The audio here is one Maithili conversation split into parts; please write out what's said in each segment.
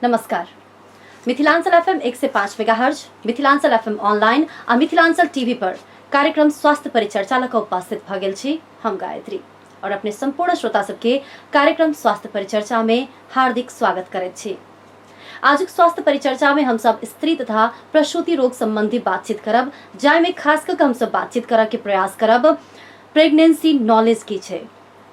नमस्कार। Mithilanchal FM 105 megahertz, Mithilanchal FM online आ मिथिलांचल टीवी पर कार्यक्रम स्वास्थ्य परिचर्चा लक उपस्थित भ गेल छी हम गायत्री और अपने संपूर्ण श्रोता सबके कार्यक्रम स्वास्थ्य परिचर्चा में हार्दिक स्वागत करैत छी। आजुक स्वास्थ्य परिचर्चा में हम सब स्त्री तथा प्रसूति रोग संबंधी बातचीत करब, जाहिमे खास करके हम सब बातचीत करऽ के प्रयास करब प्रेगनेंसी नॉलेज की छै,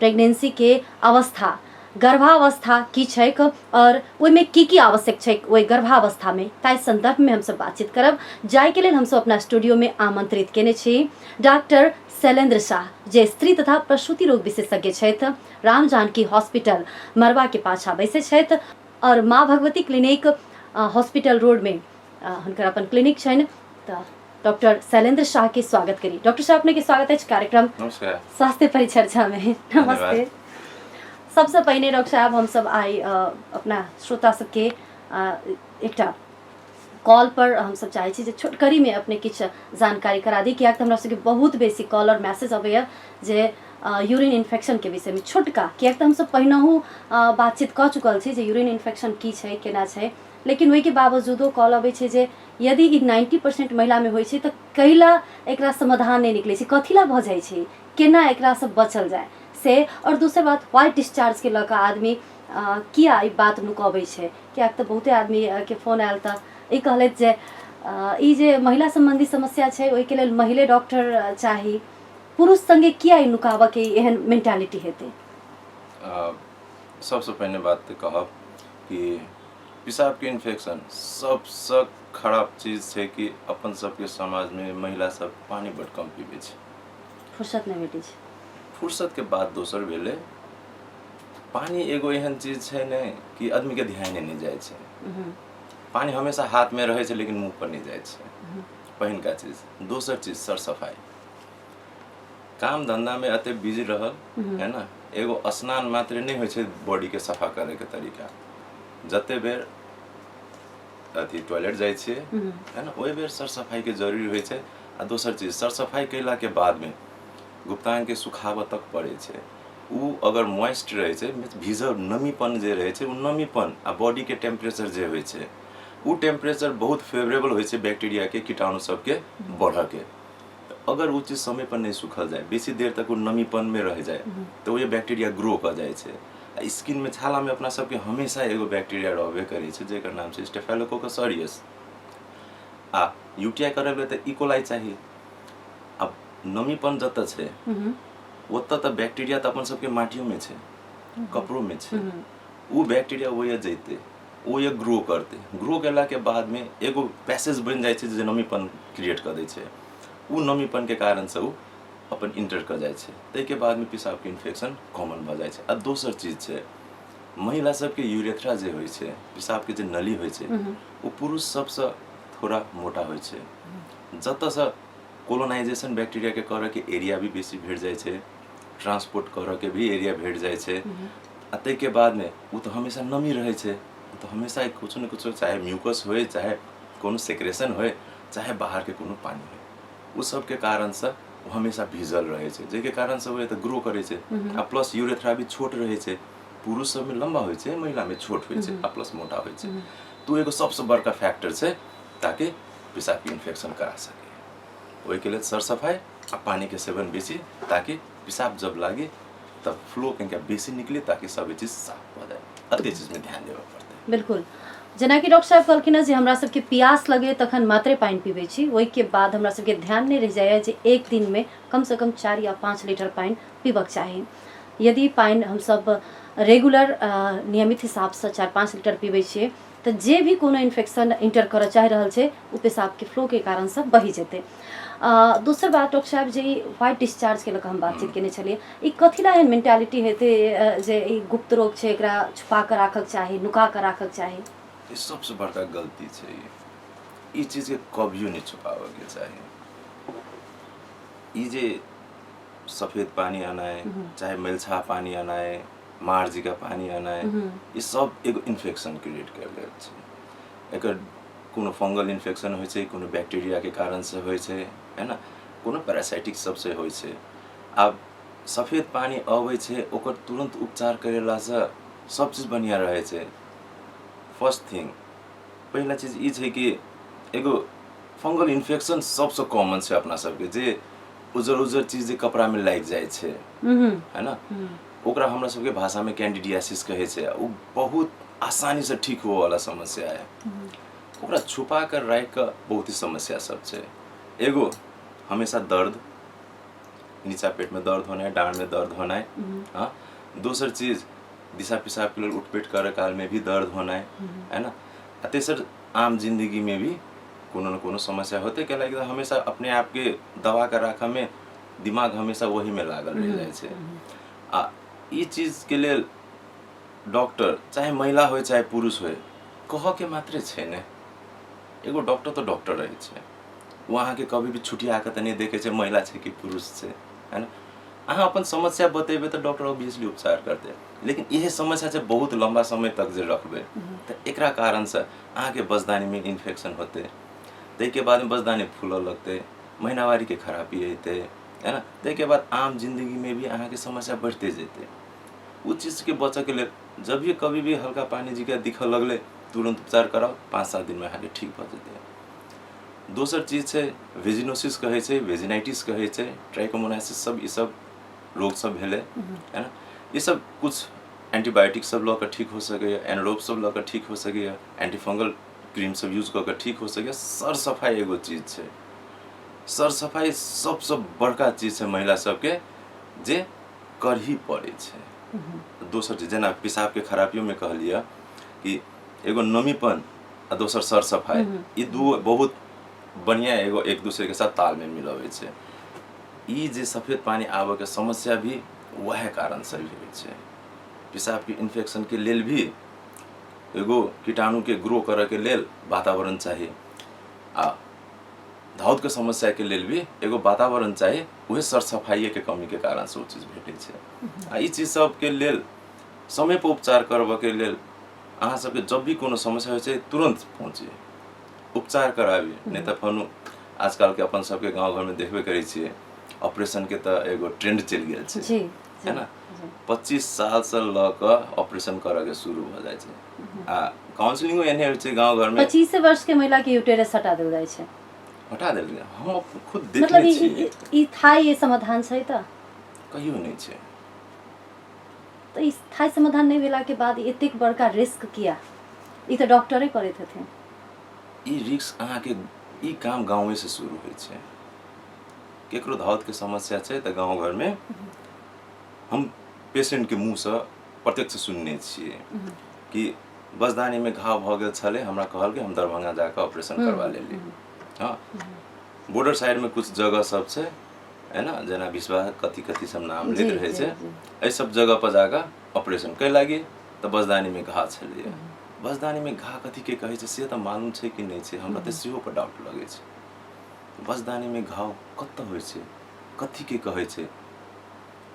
प्रेगनेंसी के अवस्था, गर्भावस्था की छैक और ओहिमे की आवश्यक छै ओहि गर्भावस्था में, ताहि संदर्भ में हम सब बातचीत करब। जाय के लेल हम सब अपना स्टूडियो में आमंत्रित केने छी डॉक्टर शैलेंद्र शाह, जे स्त्री तथा प्रसूति रोग विशेषज्ञ छथि, राम जानकी हॉस्पिटल मरवा के पाछा बैसे छथि और माँ भगवती क्लिनिक हॉस्पिटल रोड में हुनकर अपन क्लिनिक छनि। तऽ डॉक्टर शैलेंद्र शाह के स्वागत करी। डॉक्टर साहब अपने के स्वागत है कार्यक्रम स्वास्थ्य परिचर्चा में। नमस्ते। सबसे पहले डॉक्टर साहब हम सब आई अपना श्रोता सबके एक कॉल पर हम सब चाहे छी जे छोटकरी में अपने किछ जानकारी करा दी, कियाक हमरा सबके बहुत बेसी कॉल और मैसेज अबैया जे यूरिन इन्फेक्शन के विषय में छोटका, कियाक हम सब पहिनहु बातचीत क चुकल छी जे यूरिन इन्फेक्शन की छै केना छै, लेकिन ओहि के बावजूदो कॉल अबै छै जे यदि ई 90% महिला में होइ छै तऽ कैला एकरा समाधान नहीं निकले छै, कथिला भ जाइ छै, केना एकरा से बचल जाए से। और दूसरी बात व्हाइट डिस्चार्ज के लक आदमी किया ई बात नुकबै छै, कियाक तऽ बहुते आदमी के फोन आयल तऽ ई कहलैथ जे ई जे महिला संबंधी समस्या छै ओहि के लेल महिले डॉक्टर चाही, पुरुष संगे किया ई नुकाबऽ के एहन मेंटालिटी हेतै। सबसे पहले बात तो कहब कि पेशाब के इन्फेक्शन सबसे खराब चीज है कि अपन सबके समाज में महिला सब पानी बड़ कम पीबे छै, फुर्सत नहीं भेटै छै। फुर्सत के बाद दोसर भेले पानी एगो एहन चीज है ने कि आदमी के ध्यान नहीं जाए छै। पानी हमेशा हाथ में रहे छै लेकिन मुंह पर नहीं जाए छै, पहिन का चीज। दोसर चीज सर सफाई, काम धंधा में अते बिजी रहल है ना, एगो स्नान मात्र नहीं होइ छै बॉडी के सफा करे के तरीका। जते बेर अथी टॉयलेट जाए छै है ना, ओहि बेर सर सफाई के जरूरी होइ छै। आ दोसर चीज सर सफाई कैला के बाद में गुप्तांग के सुखाव तक पड़े छै। उ अगर मॉइस्ट रहे छै, भीजल नमीपन जे रहे छै, उ नमीपन आ बॉडी के टेम्परेचर जे होइ छै, उ टेम्परेचर बहुत फेवरेबल होइ छै बैक्टीरिया के, कीटाणु सब के बढ़ के। अगर वो चीज समय पर नहीं सूखल जाए, बेसी देर तक वो नमीपन में रह जाए तो वो बैक्टीरिया ग्रो कर जाए छै। स्किन में, छाला में अपना सबके हमेशा एगो बैक्टीरिया रहबे करे छै जेकर नाम छै स्टेफिलोकोकस ऑरियस। आ यूटीआई करे त इकोलाई चाहिए। अब नमीपन जत छै ओत त बैक्टीरिया त अपन सबके माटियों में छै, कपड़ों में छै। वो बैक्टीरिया वो जैते, वो ये ग्रो करते, ग्रो केला के बाद में एगो पैसेज बन जाए छै जे नमीपन क्रिएट कर दै छै। वो नमीपन के कारण से वो अपन इंटर कर जाए छै, तै के बाद में पेशाब के इन्फेक्शन कॉमन भ जाए छै। आ दोसर चीज छै महिला सबके यूरेथ्रा जे होइ छै, पेशाब के जे नली होइ छै, वो पुरुष सबसे थोड़ा मोटा होइ छै। जत से कोलोनाइजेशन बैक्टीरिया के करऽ के एरिया भी बेसी भेट जाए छै, ट्रांसपोर्ट करऽ के भी एरिया भेट जाए छै। आ तै के बाद में वो तो हमेशा नमी रहे छै, तो हमेशा कुछ न कुछ, चाहे म्यूकस होए, चाहे कोनो सेक्रेशन होए, चाहे बाहर के कोनो पानी होए, वो सब के कारण से वो हमेशा भीजल रहे छै, जेके कारण से वो त ग्रो करे छै। आ प्लस यूरेथ्रा भी छोट रहे छै, पुरुष सब में लंबा होइ छै, महिला में छोट होइ छै, आ प्लस मोटा होइ छै। तो एगो सबसे बड़का फैक्टर छै ताकि पेशाब के इन्फेक्शन करा सके। ओहि के लिए सर सफाई आ पानी के सेवन बेसी, ताकि पेशाब जब लागे तब फ्लो कनिका बेसी निकले, ताकि सब चीज साफ हो जाए। अते चीज में ध्यान देवे पड़ते। बिल्कुल, जेना कि डॉक्टर साहब कहलखिन जे हमरा सबके प्यास लगे तखन मात्रे पानी पीबे छी, ओहि के बाद हमरा सबके ध्यान नहीं रह जाए जे एक दिन में कम से कम 4 या 5 लीटर पानी पीबक चाही। यदि पानी हम सब रेगुलर नियमित हिसाब से 4-5 लीटर पीबे छियै तो जे भी कोनो इन्फेक्शन इंटर करऽ चाह रहल छै वो पेशाब के फ्लो के कारण से बही जेतै। दोसर बात डॉक्टर साहब जे व्हाइट डिस्चार्ज के लऽ हम बातचीत केने छलियै, ई कथिला एहन मेंटालिटी हेतै जे ई गुप्त रोग छै, एकरा छुपा के राखक चाही, नुका के राखक चाही। ये सबसे बड़का गलती छै। ये चीज के कभियो नहीं छुपावे के चाहिए। ये जे सफेद पानी आना है, चाहे मेलछा पानी आना है, मार्जी का पानी आना है, ये सब एगो इन्फेक्शन क्रिएट कर देल छै। एकर कोनो फंगल इन्फेक्शन होइ छै, कोनो बैक्टीरिया के कारण से होइ छै, है ना, कोनो पैरासाइटिक सबसे होइ छै। अब सफेद पानी आबै छै, ओकर तुरंत उपचार करेला से सब चीज बढ़िया रहे छै। फर्स्ट थिंग पहिला चीज ई छै कि एगो फंगल इन्फेक्शन सबसे कॉमन छै अपना सबके, जे उजर उजर चीज जे कपड़ा में लाग जाए छै, है ना, ओकरा हमरा सबके भाषा में कैंडिडियासिस कहे छै। उ बहुत आसानी से ठीक हो वाला समस्या है। ओकरा छुपा कर राख के बहुत ही समस्या सब छै। एगो हमेशा दर्द, नीचा पेट में दर्द होना है, डांड में दर्द होना है, हाँ। दूसर चीज दिशा पिशाब के लिए उठपेट करे काल में भी दर्द होना है ना। तेसर आम जिंदगी में भी कोनो न कोनो समस्या होते के लगे हमेशा अपने आप के दवा के राखा में दिमाग हमेशा वही में लागल रह जाए छै। आ ई चीज के लिए डॉक्टर चाहे महिला हो चाहे पुरुष हो कह के मात्रे छै ने। एगो डॉक्टर तो डॉक्टर रहे छै, वहाँ के कभी भी छुट्टिया के नहीं देखे छै महिला छै कि पुरुष छै, है ना। अहाँ अपन समस्या बतेबे तो डॉक्टर ऑब्वियसली उपचार करते, लेकिन यह समस्या से बहुत लंबा समय तक जे रखबे तो एकरा कारण से अहाँ के बजदानी में इन्फेक्शन होते, तै के बाद में बजदानी फूलऽ लगते, महीनावारी के खराबी अते, है ना। तै के बाद आम जिंदगी में भी अहाँ के समस्या बढ़ते जेते। उ चीज के बचे के लिए जब भी कभी भी हल्का पानी जी के दिख लगले तुरंत उपचार कराओ, 5-7 दिन में अहाँ के ठीक भ जेते। दोसर चीज है वेजिनोसिस कहे छै, वेजिनाइटिस कहे छै, ट्राइकोमोनासिस, सब ई सब रोग सब भेले, है ना। ये सब कुछ एंटीबायोटिक सब लऽ के ठीक हो सके, एनरोब सब लऽ के ठीक हो सके, एंटीफंगल क्रीम सब यूज कऽ के ठीक हो सके। सर सफाई एगो चीज है, सर सफाई सबसे बड़का चीज है महिला सबके जे कर ही पड़े छै। दोसर चीज जेना पेशाब के खराबियों में कहलिए कि एगो नमीपन आ दोसर सर सफाई, ये दू बहुत बढ़िया एगो एक दूसरे के साथ तालमेल मिलावे छै। ई जे सफेद पानी आवे के समस्या भी वह कारण से भी होइ छै। पेशाब के इन्फेक्शन के लेल भी एगो कीटाणु के ग्रो करे के लेल वातावरण चाहिए, आ धाउत के समस्या के लेल भी एगो वातावरण चाहिए। वह सर सफाई के कमी के कारण से वो चीज भेटे छै। आ ई चीज सब के लेल समय पर उपचार करबा के लेल अहाँ सबके जब भी कोनो समस्या होइ छै तुरंत पहुँचिए, उपचार कराबी। नहीं तो फनु आजकल के अपन सबके गाँव घर में देखबे करे छिए ऑपरेशन के तो एगो ट्रेंड चल गया छै, है ना। 25 साल से लऽ ऑपरेशन करे के शुरू हो जाए छै। आ काउंसलिंग एने होइ छै गाँव घर में 25 वर्ष के महिला के यूटेरस हटा देल जाए छै, हटा देल गया। हम खुद देखले मतलब छी, ई थाई ये समाधान छै त कहियो नहीं छै। तो इस थाई समाधान नहीं भेला के बाद एतेक बड़का रिस्क किया? ई तो डॉक्टरे करैत हथिन। ई रिस्क अहाँ के ई काम गाँव से शुरू होइ छै। केकरो धाउत के समस्या छै तो गाँव घर में हम पेशेंट के मुँह से प्रत्यक्ष सुनने छिए कि बजदानी में घाव भ गेल छले, हमरा कहल के हम दरभंगा जाकर ऑपरेशन करवा लेली। हाँ, बॉर्डर साइड में कुछ जगह सब छै, है ना, जना विश्वास कथी कथी सब नाम लेत रहे छै, ए सब जगह पर जाकर ऑपरेशन कै लागी तो बजदानी में घा छलिए। बजदानी में घा कथी के कहे छै से तो मालूम छै कि नहीं छै, हमरा तो सेहो पर डाउट लगे छै। बजदानी में घाव कत होइ छै, कथी के कहे छै?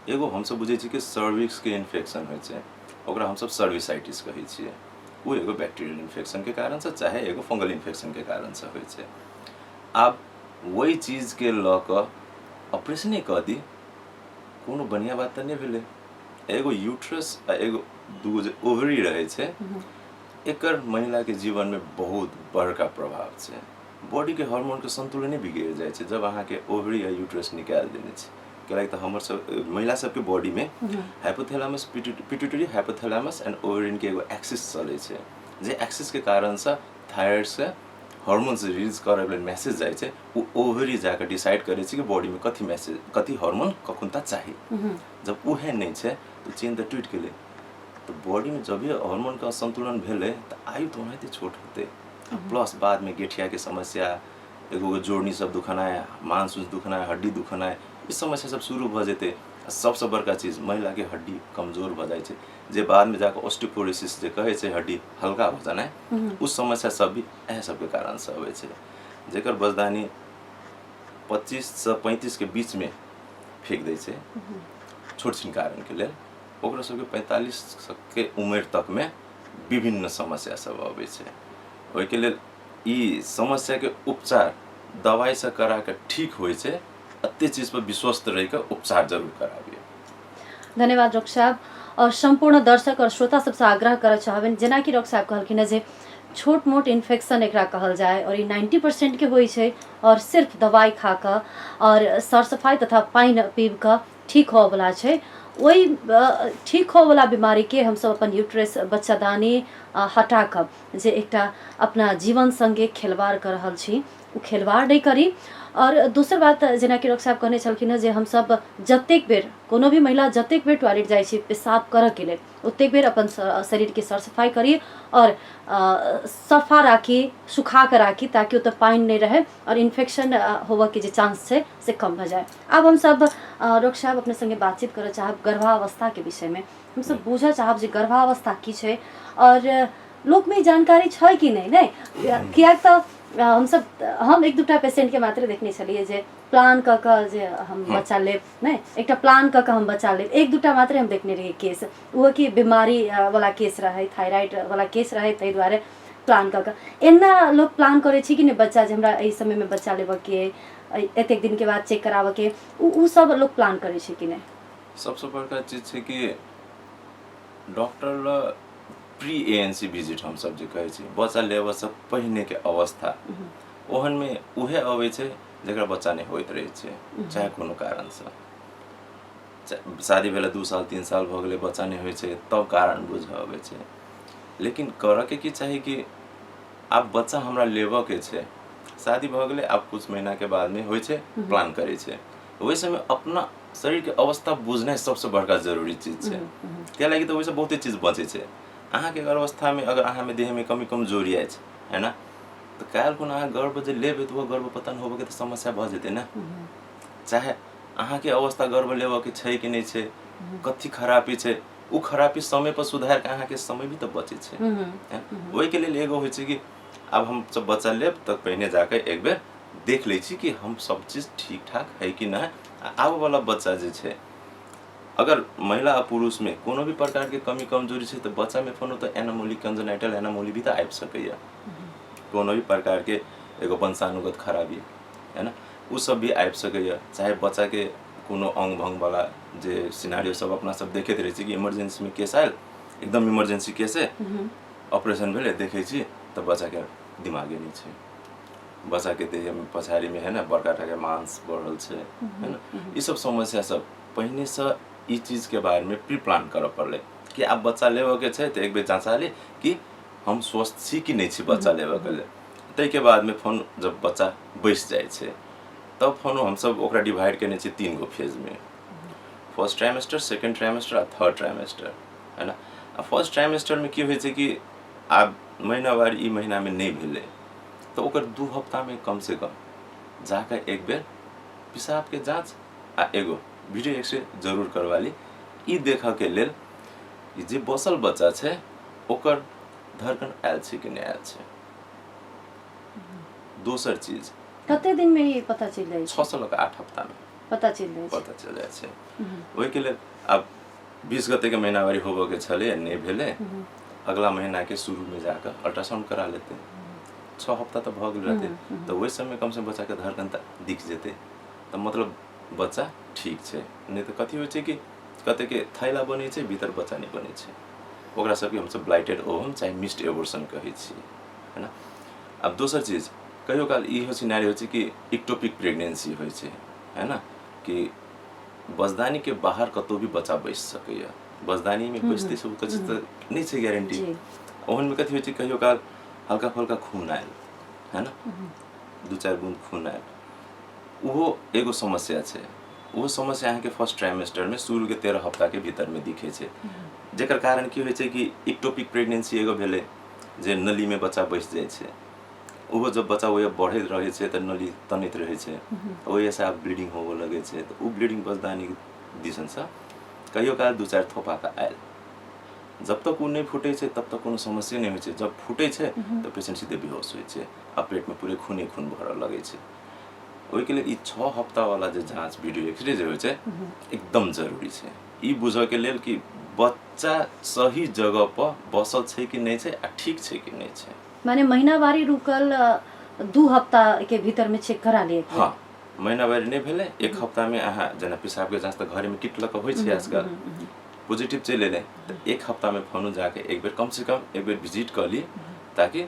एगो हम सब बुझे छी कि सर्विक्स के इन्फेक्शन होइ छै, ओकरा हम सब सर्विसाइटिस कहे छिए। वो एगो बैक्टीरियल इन्फेक्शन के कारण से चाहे एगो फंगल इन्फेक्शन के कारण से होइ छै। अब वही चीज के लऽ कऽ ऑपरेशने कऽ दी, कोनो बढ़िया बात तो नहीं भेले। एगो यूट्रस आ एगो दूगो जे ओवरी रहे छै, एकर महिला के जीवन में बहुत बड़का प्रभाव छै। बॉडी के हार्मोन के संतुलन बिगड़ जाए छै जब अहाँ के ओवरी या यूट्रस निकाल देने छै। कैलाकि तो हमर सब महिला सब के बॉडी में hypothalamus, pituitary, hypothalamus and ovarian के एगो एक्सिस चले छै, जे एक्सिस के कारण से थायराइड से हार्मोन से रिलीज करे वाला मैसेज जाए छै। वो ओवरी जाकर डिसाइड करे छै कि बॉडी में कथी मैसेज, कथी हार्मोन कखुनता चाहिए। जब उहे नहीं छै तो चेन तो टूट गेले। तो बॉडी में जब भी हार्मोन का संतुलन भेले तो आयु तो ओनाहिते छोट होते, प्लस बाद में गेठिया के समस्या, एगो जोड़नी सब दुखना है, मांस दुखना है, हड्डी दुखना है, इस समस्या सब शुरू भ जेते। सबसे बड़का चीज महिला के हड्डी कमजोर भ जाए छै, जे बाद में जाकर ऑस्टियोपोरोसिस जे कहे छै हड्डी हल्का हो जाना है, उस समस्या सब भी एह सब के कारण से होवे छै। जेकर बजदानी 25 से 35 के बीच में फेंक दे छै छोट छिन कारण के लेल, ओकरा सबके 45 के उम्र तक में विभिन्न समस्या सब आवे छै। ओइ के लेल ई समस्या के उपचार दवाई से करा के ठीक होय छै, अत्ते चीज पर विश्वस्त रह के उपचार जरूर कराबिए। धन्यवाद डॉक्टर साहब। और संपूर्ण दर्शक और श्रोता सबसे आग्रह करऽ चाहबनि जेना कि डॉक्टर साहब कहलखिन है जे छोट मोट इन्फेक्शन एकरा कहल जाए और ये 90% के होइ छै और सिर्फ दवाई खा कऽ और सर सफाई तथा पानि पीब कऽ ठीक होवला छै। वही ठीक होवला बीमारी के हम सब अपन यूट्रस बच्चादानी हटा कऽ जे एकटा अपना जीवन संगे खेलवाड़ कर रहल छी उ खेलवाड़ नहीं करी। और दोसर बात जेना कि डॉक्टर साहब कहने छलखिन है जे हम सब जतेक बेर कोनो भी महिला जतेक बेर टॉयलेट जाइ छै पेशाब करऽ के लेल ओतेक बेर अपन शरीर के सर सफाई करी और सफा राखी सुखा कर राखी ताकि ओतऽ पानि नहीं रहे और इन्फेक्शन होवऽ के जे चांस छै से कम भऽ जाए। अब हम सब डॉक्टर साहब अपने संगे बातचीत करऽ चाहब गर्भावस्था के विषय में। हम सब बुझऽ चाहब जे गर्भावस्था की छै और लोक में जानकारी छै कि नहीं कियाक तऽ हम एक दूटा पेशेंट के मात्र देखने छलिए जे प्लान क के जे हम बच्चा लेब नहीं एकटा प्लान क के हम बच्चा लेब एक दूटा मात्र हम देखने रहिए केस वो कि बीमारी वाला केस रहे थायराइड वाला केस रहे तै द्वारे प्लान क के एना लोग प्लान करे छी कि नहीं बच्चा जे हमरा एहि समय में बच्चा लेबऽ के एतेक दिन के बाद चेक कराबऽ के उ सब लोग प्लान करे छी कि नहीं। सबसे बड़का चीज छै कि डॉक्टर प्री एएनसी विजिट हम सब जे कहै छी बच्चा लेबऽ से पहिने के अवस्था ओहन में उहे अबै छै जेकरा बच्चा नहीं होइत रहे छै चाहे कोनो कारण से शादी भेला 2 साल 3 साल भ गेलै बच्चा नहीं होइ छै तब कारण बुझऽ अबै छै। लेकिन करऽ के की चाही कि आप बच्चा हमरा लेबऽ के छै शादी भ गेलै आप कुछ महीना के बाद में होइ छै प्लान करे छै ओहि समय अपना शरीर के अवस्था बुझनाइ सबसे बड़का जरूरी चीज छै। क्या लागि तऽ ओहिसँ बहुते चीज बचे छै। अहाँ के गर्भावस्था में अगर अहाँ में देह में कमी कमजोरी आइ है ना तो काल्हि खुना अहाँ गर्भ जे लेबै तो गर्भपतन होबऽ के तो समस्या भऽ जेतै ना। चाहे अहाँ के अवस्था गर्भ लेबऽ के छै कि नहीं छै कथी खराबी छै उ खराबी समय पर सुधार के अहाँ के समय भी तो बचे छै। ओहि के लेल एगो होइ छै कि अब हम सब बच्चा लेब तक पहिने जाके एक बेर देख लै छी कि हम सब चीज ठीक ठाक है कि ना। आबऽ वाला बच्चा जे छै अगर महिला आ पुरुष में कोनो भी प्रकार के कमी कमजोरी छै तो बच्चा में कोनो तो एनामोली कंजेनाइटल एनामोली भी तो आबि सकैया कोनो भी प्रकार के एगो वंशानुगत खराबी है ना उ सब भी आबि सकैया। चाहे बच्चा के कोनो अंग भंग वाला जे सिनारियो सब अपना सब देखैत रहै छी कि इमरजेंसी में केस आयल एकदम इमरजेंसी केस है ऑपरेशन भेले देखे छी तो बच्चा के दिमागे नहीं छै बच्चा के देह में पछाड़ी में है ना बड़का टाके मांस बढ़ल छै है ना ये सब समस्या सब पहिने से ई चीज के बारे में प्री प्लान करऽ पड़ले कि आप बच्चा लेबऽ के छै तो एक बेर जांचा ली कि हम स्वस्थ छी कि नहीं छी बच्चा लेबऽ के लेल। तै के बाद में फोन जब बच्चा बैस जाए छै तब फोन हम सब ओकरा डिवाइड केने छी 3 गो फेज में फर्स्ट ट्राइमेस्टर सेकंड ट्राइमेस्टर आ थर्ड ट्राइमेस्टर है ना। फर्स्ट ट्राइमेस्टर में की होइ छै कि आब महीनावार ई महीना में नहीं भेलै तो ओकर 2 हफ्ता में कम से कम जाकर एक बेर पेशाब के जांच आ एगो वीडियो एक्सरे जरूर करवा ली ई देखऽ के लेल जे बसल बच्चा छै ओकर धड़कन आयल छै कि नहीं आयल छै। दोसर चीज कते दिन में ये पता चल जाए 6 से लेकर 8 हफ्ता में पता चल जाए छै। ओहि के लेल अब 20 गते के महीनावारी होबऽ के छले नहीं भेले अगला महीना के शुरू में जाकर अल्ट्रासाउंड करा लेते 6 हफ्ता तो भ गेल रहते तो वही समय कम से बच्चा के धड़कन दिख जेते तो मतलब बच्चा ठीक छै। नहीं तो कथी होइ छै कि कते के थैला बनै छै भीतर बच्चा नहीं बनै छै ओकरा सबके हम सब ब्लाइटेड ओवम चाहे मिस्ड एबोर्शन कहै छी है ना। अब दोसर चीज कहियो काल इहो सिनारी होइ छै कि इक्टोपिक प्रेगनेंसी होइ छै है ना कि बजदानी के बाहर कतौ भी बच्चा बैस सकैया बजदानी में बैसते सब कछ तो नहीं छै गारंटी ओहन में कथी होइ छै कहियो काल हल्का फुल्का खून आयल है ना 2-4 बूंद खून आयल वो एगो समस्या छै। वो समस्या अहाँ के फर्स्ट ट्राइमेस्टर में शुरू के 13 हफ्ता के भीतर में दिखे छै जेकर कारण की होइ छै कि इक्टोपिक प्रेगनेंसी एगो भेले जे नली में बच्चा बैस जाए छै ओहो जब बच्चा वो बढ़ैत रहे छै तो नली तनैत रहे छै ओहि से आब ब्लीडिंग होबऽ लगे छै तो उ ब्लीडिंग बजदानी दिसन से कहियो काल 2-4 थोपा का आयल जब तक वो नहीं फूटे छै तब तक कोनो समस्या नहीं होइ छै जब फूटे छै तो पेशेंट सीधे बेहोश होइ छै आ पेट में पूरे खूने खून भरऽ लगे छै। ओहि के लिए 6 हफ्ता वाला जे जांच वीडियो एक्सरे जे होइ छै एकदम जरूरी छै ई बुझऽ के लेल कि बच्चा सही जगह पर बसल छै कि नहीं छै आ ठीक छै कि नहीं छै। माने महीनावारी रुकल 2 हफ्ता के भीतर में चेक करा लिए हाँ महीनावारी नहीं भेले 1 हफ्ता में अहाँ जना पेशाब के जांच तो घर में किट लऽ के होइ छै आजकल पॉजिटिव चले ले तो एक हफ्ता में फोन जाके एक बेर कम से कम एक बेर विजिट कर ली ताकि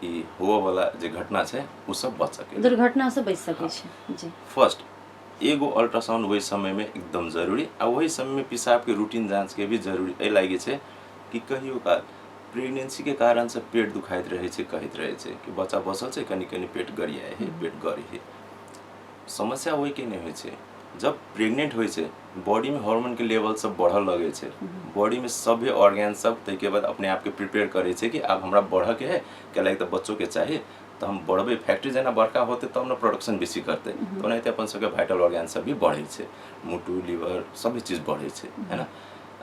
ई हुआ वाला जो घटना है वो सब बच सके, दुर्घटना से बच सके छै। जी फर्स्ट एगो अल्ट्रासाउंड वही समय में एकदम जरूरी आ वही समय में पेशाब के रूटीन जांच के भी जरूरी ए लागे छै कि कहियो काल प्रेगनेंसी के कारण से पेट दुखाइत रहे छै, कहैत रहे छै कि बच्चा बसल छै कनी कनी पेट गरियाए है, पेट गरे है। समस्या वही के नहीं होइ छै, जब प्रेग्नेंट होइ छै बॉडी में हार्मोन के लेवल सब बढ़ल लगे छै, बॉडी में सभी ऑर्गन सब तै के बाद अपने आप के प्रिपेयर करे छै कि अब हमरा बढ़ के है के लाइक तो बच्चों के चाहिए तो हम बढ़बे, फैक्ट्री जना बड़का होते तब न प्रोडक्शन बेसी करते तो नहीं अपन सबके वाइटल ऑर्गन सब भी बढ़े छै, मुटु लिवर सभी चीज बढ़े छै है ना।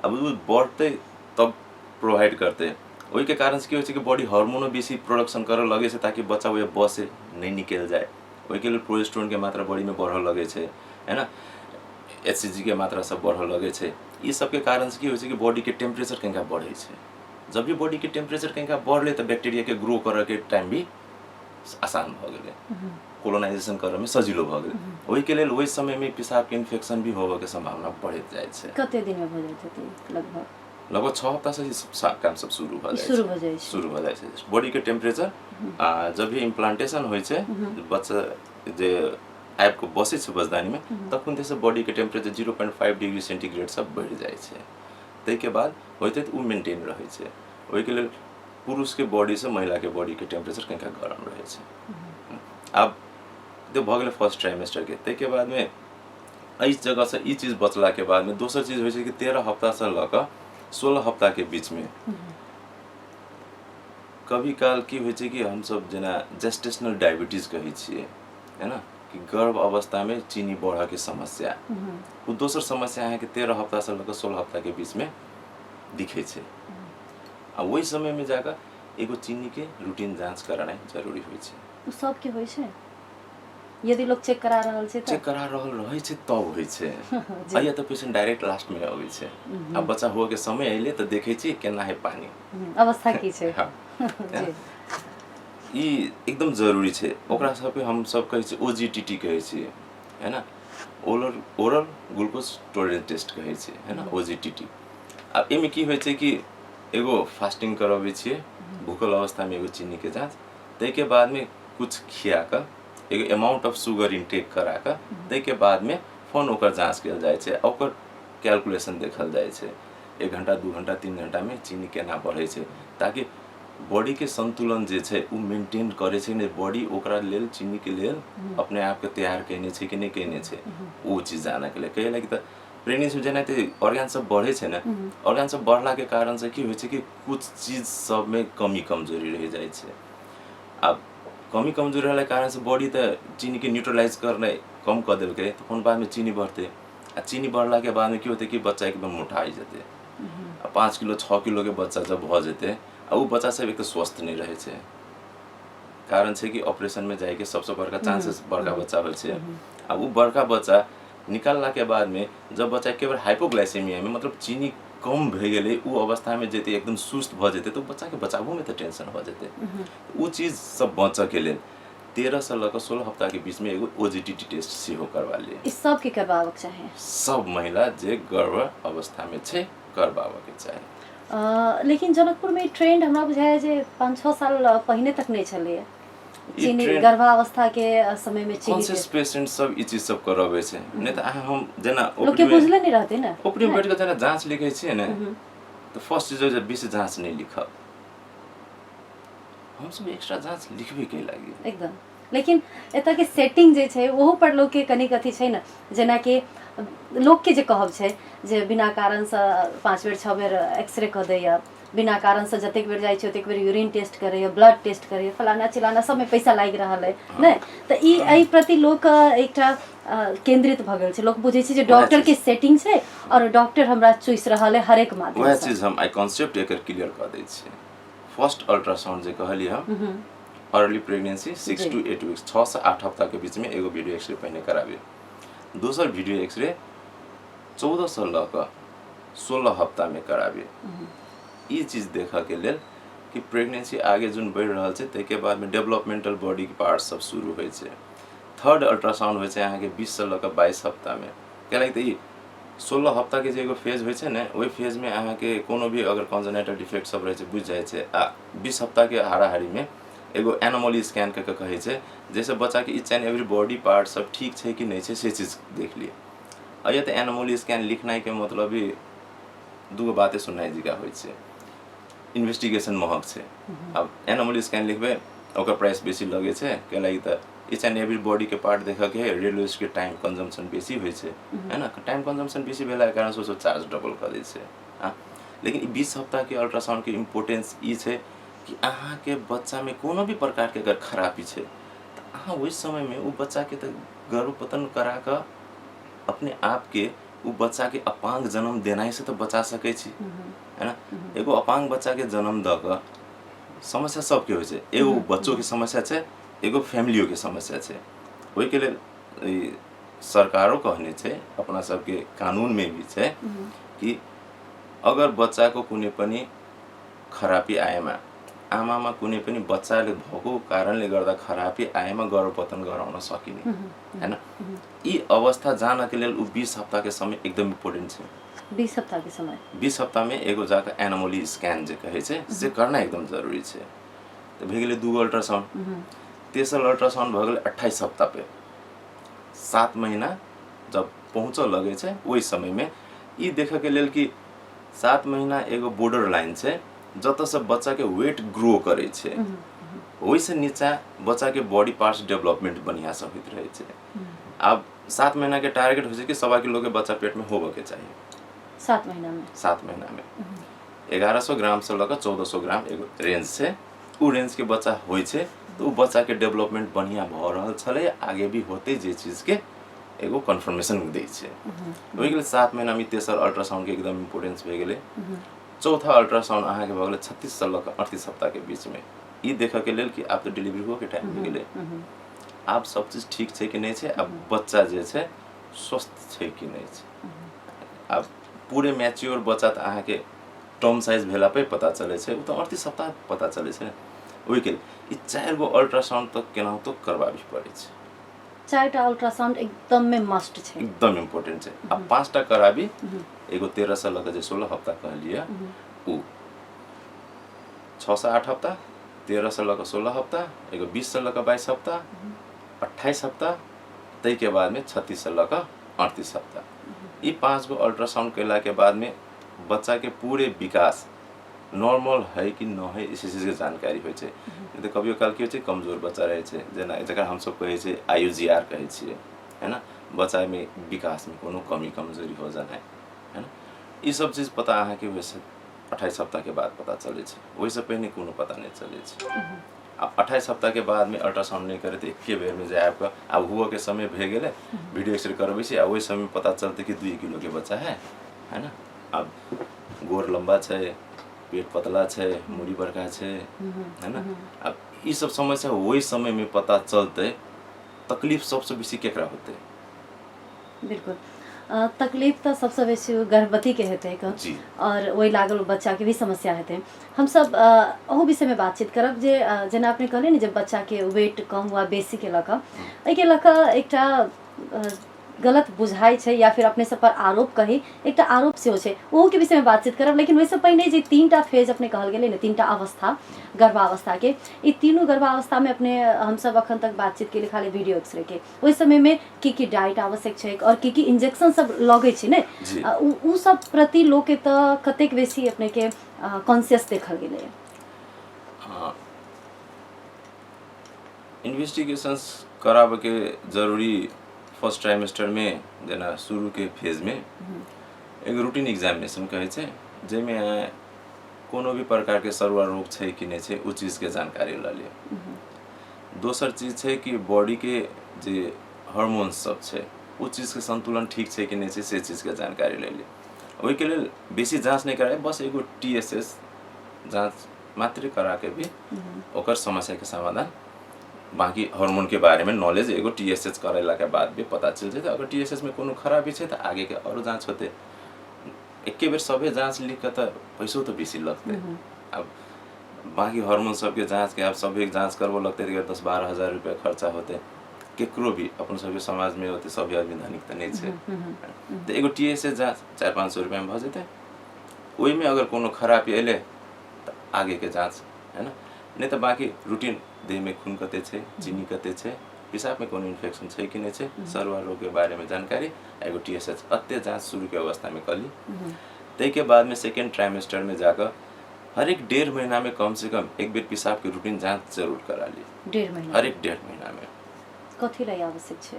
अब वो बढ़ते तब प्रोवाइड करते वही के कारण से की होइ छै कि बॉडी हार्मोनो बेसी प्रोडक्शन करे लगे छै ताकि बच्चा वो बसे नहीं निकल जाए, वही के लिए प्रोजेस्टेरोन के मात्रा बॉडी में बढ़े लगे छै है ना, एचसीजी के मात्रा सब बढ़े लगे छै। ये सब के कारण से की होइ छै कि बॉडी के टेम्परेचर कहीं बढ़े छै, जब भी बॉडी के टेम्परेचर कहीं बढ़ले तो बैक्टीरिया के ग्रो करे के टाइम भी आसान भ गेले, कोलोनाइजेशन करे में सजिलो भ गेले, वही के लिए वही समय में पेशाब के इन्फेक्शन भी होवे के संभावना बढ़ जाए छै। कते दिन में हो जाते थे लगभग 6 हफ्ता से सब काम सब शुरू भ जाए छै। बॉडी के टेम्परेचर जब भी इम्प्लांटेशन होइ छै बच्चा जे आइब को बसे छै बजदानी में तखन से बॉडी के टेम्परेचर 0.5 डिग्री सेंटीग्रेड सब बढ़ जाए छै, तै के बाद होते तो मेंटेन रहे छै। वही के लिए पुरुष के बॉडी से महिला के बॉडी के टेम्परेचर कहीं गरम रहे छै। अब तो भ गेल फर्स्ट ट्राइमेस्टर के, तै के बाद में इस जगह से ई चीज बचला के बाद में दोसर चीज होइ छै कि 13 हफ्ता से लक 16 हफ्ता के बीच में कभी काल की होइ छै कि हम सब जना जेस्टेशनल डायबिटीज कही छिए है ना, कि गर्भ अवस्था में चीनी बढ़ा के समस्या, वो दोसर समस्या है कि 13 हफ्ता से लक 16 हफ्ता के बीच में दिखे छै। आ वही समय में जाकर एगो चीनी के रूटीन जांच कराना जरूरी होइ छै। उ सब के होइ छै यदि लोग चेक करा रहल छै चेक करा रहल रहे छै तब होइ छै, या तो पेशेंट डायरेक्ट लास्ट में आबै छै, अब बच्चा हुआ के समय अइले तो देखे छी केना है पानी अवस्था की छै। हाँ ई एकदम जरूरी छै। ओकरा सब पे हम सब कहै छै ओजीटीटी कहै छै है ना, ओरल ग्लूकोज टॉलरेंस टेस्ट कहै छै है ना, ओजीटीटी। अब एमे की होइ छै कि एगो फास्टिंग करबै छियै भूखल अवस्था में एगो चीनी के जांच, तै के बाद में कुछ खिया कर एगो अमाउंट ऑफ शुगर इनटेक करा कर तै के बाद में फोन ओकर जांच कयल जाय छै, ओकर कैलकुलेशन देखल जाय छै 1 घंटा 2 घंटा 3 घंटा में चीनी केना बढ़े छै ताकि बॉडी के संतुलन जे छै उ मेंटेन करे छै ने, बॉडी ओकरा लेल चीनी के लेल अपने आप के तैयार केने छै कि नहीं केने छै वो चीज जाने के लिए कहे लगी। तो प्रेगनेंसी जेना ऑर्गन सब बढ़े छै ना, ऑर्गन सब बढ़ला के कारण से की होइ छै कि कुछ चीज सब में कमी कमजोरी रह जाए छै। अब कमी कमजोरी रहला कारण से बॉडी तो चीनी के न्यूट्रलाइज करने कम कर देलकै तो कोन बाद में चीनी बढ़ते, आ चीनी बढ़ला के बाद में की होते कि बच्चा एकदम मोटा जेते, 5 किलो 6 किलो के बच्चा जब भ जेते आ वो बच्चा सब एक तो स्वस्थ नहीं रहे छै, कारण छै कि ऑपरेशन में जाए के सबसे बड़का चांसेस बड़का बच्चा होइ छै। आ वो बड़का बच्चा निकालला के बाद में जब बच्चा के बार हाइपोग्लाइसेमिया में मतलब चीनी कम भ गेले उ अवस्था में जेते एकदम सुस्त भ जेते तो बच्चा के बचाबो में तो टेंशन हो जेते। वो चीज सब बच्चा के लिए 13 से लेकर 16 हफ्ता के बीच में एगो ओजीटीटी टेस्ट सेहो करवा लिए। इस सब के करबावक चाहे, सब महिला जे गर्भ अवस्था में छै करबावक चाहे। लेकिन जनकपुर में ट्रेंड हमरा बुझाय जे 5-6 साल पहिने तक नहीं चले चीनी गर्भावस्था के समय में चीनी कॉन्शियस पेशेंट सब ई चीज सब करबे छै, नहीं तो हम जना लोग के बुझले नहीं रहते ना, ओपरी बैठ के जना जांच लिखे छिए ना तो फर्स्ट चीज जे बीच जांच नहीं लिखब, हम सब एक्स्ट्रा जांच लिखबे के लागी एकदम। लेकिन एता के सेटिंग जे छै ओहो पर लोग के कनी कथी छै ना, जेना कि लोग के जे कहब छै जे बिना कारण से 5 बेर 6 बेर एक्सरे क दैया, बिना कारण से जतेक बेर जाइ छै ओतेक बेर यूरिन टेस्ट करैया, ब्लड टेस्ट करैया, फलाना चिलाना सब में पैसा लागि रहल है नै, त ई एहि प्रति लोग एकटा केंद्रित भ गेल छै। लोग बुझै छै जे डॉक्टर के सेटिंग छै और डॉक्टर हमरा चुइस रहल है हर एक माध्यम से। वह चीज हम आई कांसेप्ट एकर क्लियर क दै छी। फर्स्ट अल्ट्रासाउंड जे कहली हम अर्ली प्रेगनेंसी 6 to 8 वीक्स 6 से 8 हफ्ता के बीच में एगो वीडियो एक्सरे पहले कराबे, दूसर वीडियो एक्सरे 14 से लेकर 16 हफ्ता में कराबे। ये चीज देखा के लेल कि प्रेगनेंसी आगे जोन बढ़ रहा है तै के बाद में डेवलपमेंटल बॉडी के पार्ट सब शुरू होइ छै। थर्ड अल्ट्रासाउंड होइ छै अहाँ के 20 से लेकर 22 हफ्ता में, कैला कि 16 हफ्ता के जे एगो फेज होइ छै ने, ओहि फेज में अहाँ के कोनो भी अगर कॉन्जेनिटल डिफेक्ट सब रहे छै बुझ जाए छै। आ 20 हफ्ता के हाराहारी में एगो एनोमली स्कैन के कहे छै, जैसे बच्चा के each and every body part सब ठीक छै कि नहीं छै से चीज देख लिए। आ ये तो एनोमली स्कैन लिखनाइ के मतलब ही दूगो बातें सुननाइ जिका होइ छै, इन्वेस्टिगेशन महग छै। अब एनोमली स्कैन लिखबे ओकर प्राइस बेसी लगे छै, के लागि त इच एंड एवरी बॉडी के पार्ट देख के रेडियोलॉजिस्ट के टाइम कंजम्पशन बेसी होइ छै, है ना। टाइम कंजम्पशन बेसी भेला के कारण से चार्ज डबल कर दै छै। लेकिन 20 हफ्ता के अल्ट्रासाउंड के इम्पोर्टेंस ई छै कि अहाँ के बच्चा में कोनो भी प्रकार के अगर खराबी छै तो अहाँ वही समय में वो बच्चा के तो गर्भपतन करा के अपने आप के वो बच्चा के अपांग जन्म देनाइ से तो बचा सकै छी, है ना। एगो अपांग बच्चा के जन्म द के समस्या सबके होइ छै, एगो बच्चों के समस्या छै, एगो फैमिलियों के समस्या छै। ओहि के लिए सरकारों कहने छै, अपना सबके कानून में भी छै कि अगर बच्चा को कुनै पनि खराबी आएमा, आमामा कुनै पनि बच्चाले भएको कारणले गर्दा खराबी आएमा गर्भपतन गराउन सकिने, हैन। यी अवस्था जान के लेल 20 हफ्ता के समय एकदम इम्पोर्टेंट छै। 20 हफ्ता के समय 20 हफ्ता में एगो जाकर एनोमली स्कैन जे कहे छै से करना एकदम जरूरी छै। तो भे गेलै 2 अल्ट्रासाउंड, तेसर अल्ट्रासाउंड भ गेलै 28 हफ्ता पे। 7 महीना जब पहुँच लगे छै वही समय में ई देखे के लेल कि 7 महीना एगो बॉर्डर लाइन छै जत से बच्चा के वेट ग्रो करे छै, वही से नीचा बच्चा के बॉडी पार्ट्स डेवलपमेंट बढ़िया से होइत रहे छै। अब 7 महीना के टारगेट हो छै कि 1.25 किलो के बच्चा पेट में होबे के चाहिए 7 महीना में। 7 महीना में 1100 ग्राम से लगा 1400 ग्राम एगो रेंज छै, उ रेंज के बच्चा होइ छै तो उ बच्चा के डेवलपमेंट बढ़िया भ रहल छले, आगे भी होते जे चीज के एगो कन्फर्मेशन दै छै। ओहि के लिए 7 महीना में तेसर अल्ट्रासाउंड के एकदम इम्पोर्टेंस भे गेलै। चौथा अल्ट्रासाउंड अहाँ के भ गेलै 36 से लग 38 हफ्ता के बीच में, ई देखे के लेल कि आप तो डिलीवरी हो के टाइम हो गेलै, आप सब चीज ठीक छै कि नहीं छै, अब बच्चा जे छै स्वस्थ छै कि नहीं छै। अब पूरे मैच्योर बच्चा त अहाँ के टर्म साइज भेला पे पता चले छै, उ तो 38 हफ्ता पता चले छै। ओहि के ई 4 गो अल्ट्रासाउंड तक केना तो करबाबी पड़े छै। 4टा अल्ट्रासाउंड एकदम में मस्ट छै, एकदम इम्पोर्टेंट छै। अब 5टा कराबी, एगो 13 से लगे जे 16 हफ्ता कहलिए उ 6 से 8 हफ्ता, 13 से लगे 16 हफ्ता, एगो 20 से लगे 22 हफ्ता, 28 हफ्ता, तै के बाद में 36 से लगे 38 हफ्ता। ये 5 गो अल्ट्रासाउंड कैला के बाद में बच्चा के पूरे विकास नॉर्मल है कि न है इस चीज के जानकारी होइ छै। तो कभियो काल की होइ छै कमजोर बच्चा रहे छै, जेना जकरा हम सब कहे छै IUGR कहे छियै, है ना। बच्चा में विकास में कोनो कमी कमजोरी हो जाना है ना। ये सब चीज पता अहाँ के वैसे 28 हफ्ता के बाद पता चले छै, वही से पहले कोनो पता नहीं चले छै। अब 28 हफ्ता के बाद में अल्ट्रासाउंड नहीं करे तो एक बेर में जाए आपका अब हुआ के समय भे गेले, वीडियो एक्सरे करबे छै, वही समय पता चलते कि 2 किलो के बच्चा है ना। अब गोर लंबा छै, पेट पतला छै, मुड़ी बड़का छै, है ना। अब ये सब समस्या वही समय में पता चलते, तकलीफ सबसे बेसी केकरा होते? बिल्कुल तकलीफ तो सबसे बेसी गर्भवती के हेतै जी। और वही लागल बच्चा के भी समस्या हेतै। हम सब ओहो विषय में बातचीत करब जे जेना अपने कहले नि जब बच्चा के वेट कम हुआ बेसी के लक एहि के लक एकटा गलत बुझाई छै या फिर अपने सब पर आरोप कही एकटा आरोप सेहो छै, ओहो के विषय में बातचीत करब। लेकिन वैसे पहिने जे 3टा फेज अपने कहल गेलै ने 3टा अवस्था गर्भावस्था के, ई तीनों गर्भावस्था में अपने हम सब अखन तक बातचीत के लिए खाली वीडियो एक्सरे के ओहि समय में की डाइट आवश्यक छै और की इंजेक्शन सब लगे छै ने, उ सब प्रति लोग के त कतेक बेसी अपने के कॉन्शियस देखल गेलै। इन्वेस्टिगेशंस कराबे के जरूरी फर्स्ट ट्राइमेस्टर में जेना शुरू के फेज में एक रूटीन एग्जामिनेशन कहे छै, जेमे कोनो भी प्रकार के सर्वा रोग छै कि नहीं छै उ चीज के जानकारी ल लिया। दोसर चीज छै कि बॉडी के जे हार्मोन्स सब छै उ चीज के संतुलन ठीक छै कि नहीं छै से चीज के जानकारी ले लिया। ओहि के लेल बेसी जांच नहीं कराए, बस एगो TSS जांच मात्र करा के भी ओकर समस्या के समाधान, बाकी हार्मोन के बारे में नॉलेज एगो TSS करेला के बाद भी पता चल जाए। अगर TSS में कोनो खराबी छै तो आगे के और जांच होते, एके बेर सबे जांच लिख के तो पैसो तो बेसी लगते। अब बाकी हार्मोन सब के जांच के अब सभी जांच करबो लगते 10-12 हज़ार रुपया खर्चा होते, केकरो भी अपन सबके समाज में होते सभी आदमी धनिक त नहीं छे तो एगो टीएसए जांच 400-500 रुपया में भ जेते ओई में अगर कोनो खराबी अइले त आगे के जांच है ना नहीं तो बाकी रूटीन देह में खून कते छे चीनी कते छे पेशाब में कोनो इन्फेक्शन छे कि नहीं छे सर्वा रोग के बारे में जानकारी एगो टीएसए अत्य जांच शुरू के अवस्था में कली तै के बाद में सेकेंड ट्राइमेस्टर में जाकर हर एक 1.5 महीना में कम से कम एक बेर पेशाब की रूटीन जांच जरूर करा ली 1.5 महीना हर एक 1.5 महीना में कथी लाई आवश्यक छे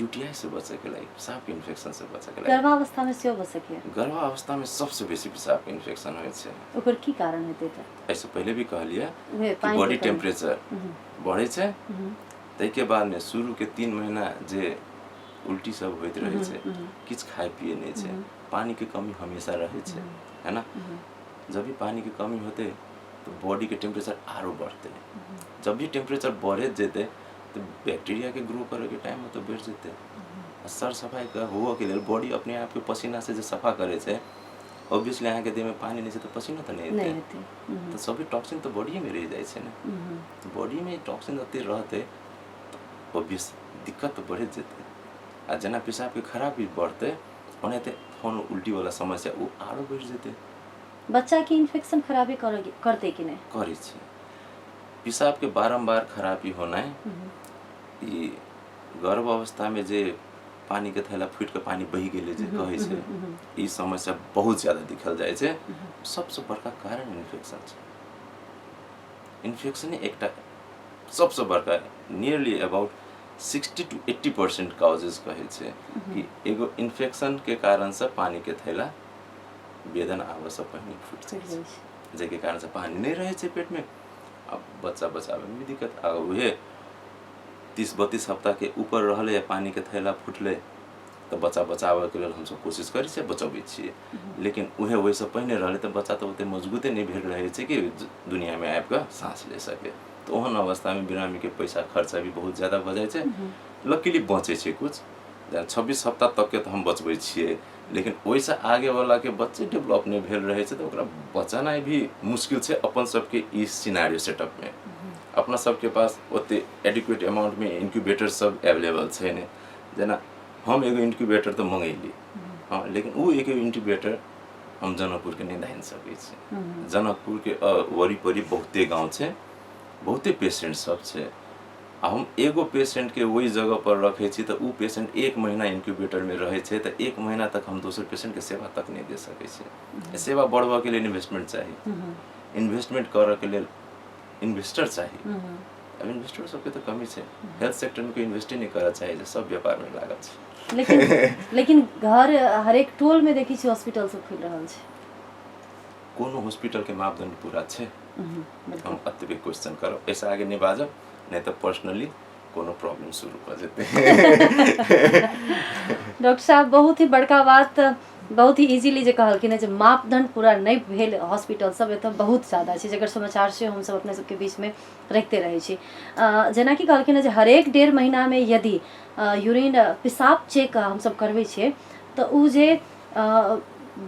यूटीआई से बचे के लिए पेशाब के इन्फेक्शन से बचे के लिए गर्भावस्था में सेहो भ सके गर्भावस्था में सबसे बेसी पेशाब के इन्फेक्शन होय छे ओकर की कारण हेतै त ऐसे पहले भी कहलिए उहे कि पानी बॉडी के कमी। टेम्परेचर बढ़े छे तै के बाद में शुरू के 3 महीना जे उल्टी सब होइत रहे छे किछ खाए पिए नहीं छे पानी की कमी हमेशा रहे छे है ना जब भी पानी की कमी होते तो बॉडी के टेम्परेचर आरो बढ़ते जब भी टेम्परेचर बढ़े जेते तो बैक्टीरिया के ग्रो करे के टाइम में तो बढ़ जेते सर सफाई का हो के लिए बॉडी अपने आप के पसीना से जो सफा करे छे ऑब्वियसली यहाँ के देह में पानी नहीं छे तो पसीना तो नहीं होते तो सभी टॉक्सिन तो बॉडी में रह जाए छे ना तो बॉडी में टॉक्सिन अते रहते तो ऑब्वियस दिक्कत तो बढ़े जेते आ जना पेशाब के खराब भी बढ़ते ओने ते फोन उल्टी वाला समस्या वो आरो बढ़ जेते बच्चा की इन्फेक्शन खराबी करते कि नहीं करी छे पेशाब के बारंबार खराबी होना है ये गर्भ अवस्था में जे पानी के थैला फूट के पानी बही गेले जे कहे छे ई समस्या बहुत ज्यादा दिखल जाए छे सबसे बड़का कारण इन्फेक्शन छे इन्फेक्शन एकटा सबसे बड़का नियरली अबाउट 60 to 80% काउजेस कहे छे कि एगो इन्फेक्शन के कारण से पानी के थैला वेदन आवे से पहले फूट जाए जेके कारण से पानी नहीं रहे छे पेट में अब बच्चा बचावे में भी दिक्कत आ उहे 30-32 हफ्ता के ऊपर रहले पानी के थैला फुटले तो बच्चा बचावे के लेल हम सब कोशिश करी छे बचाबै छिए लेकिन उहे वही से पहले रहले तो बच्चा तो ओते मजबूते नहीं भेल रहे छे कि दुनिया में आबि के सांस ले सके तो ओहन अवस्था में बिरामी के पैसा खर्चा भी बहुत ज्यादा भ जाए छे लकीली बचे छे कुछ 26 हफ्ता तक के तो हम बचबै छिए लेकिन वैसे आगे वाला के बच्चे डेवलप नहीं भेल रहे छे तो ओकरा बचाना भी मुश्किल छे अपन सबके ई सिनेरियो सेटअप में अपना सबके पास ओते एडिक्वेट अमाउंट में इनक्यूबेटर सब अवेलेबल छे ने जना हम एगो इनक्यूबेटर तो मंगैली हाँ लेकिन वो एक इनक्यूबेटर हम जनकपुर के नहीं धान सकै छे जनकपुर के वरीपरी बहुते गांव छे बहुते पेशेंट सब छे हम एगो पेशेंट के वही जगह पर रखे छी तो उ पेशेंट 1 महीना इनक्यूबेटर में रहे छे तो 1 महीना तक हम दूसरे पेशेंट के सेवा तक नहीं दे सके छे सेवा बढ़वा के लिए इन्वेस्टमेंट चाहिए इन्वेस्टमेंट करे के लिए इन्वेस्टर चाहिए अब इन्वेस्टर सबके तो कमी छे हेल्थ सेक्टर में कोई इन्वेस्ट नहीं करना चाहिए जो सब व्यापार में लागत छे लेकिन घर हर एक टोल में देखी छी हॉस्पिटल सब खुल रहल छे कोनो हॉस्पिटल के मापदंड पूरा छे हम अतबे क्वेश्चन करो ऐसा आगे नहीं बाजब नहीं तो पर्सनली कोनो प्रॉब्लम शुरू कर देते डॉक्टर साहब बहुत ही बड़का बात बहुत ही इजीली जे कहलखिन जे मापदंड पूरा नहीं भेल हॉस्पिटल सब एतऽ बहुत ज्यादा छै जकर समाचार से हम सब अपने सबके बीच में रखते रहे छी जेना कि कहलखिन जे हर एक 1.5 महीना में यदि यूरिन पेशाब चेक हम सब करबै छियै तो उ जे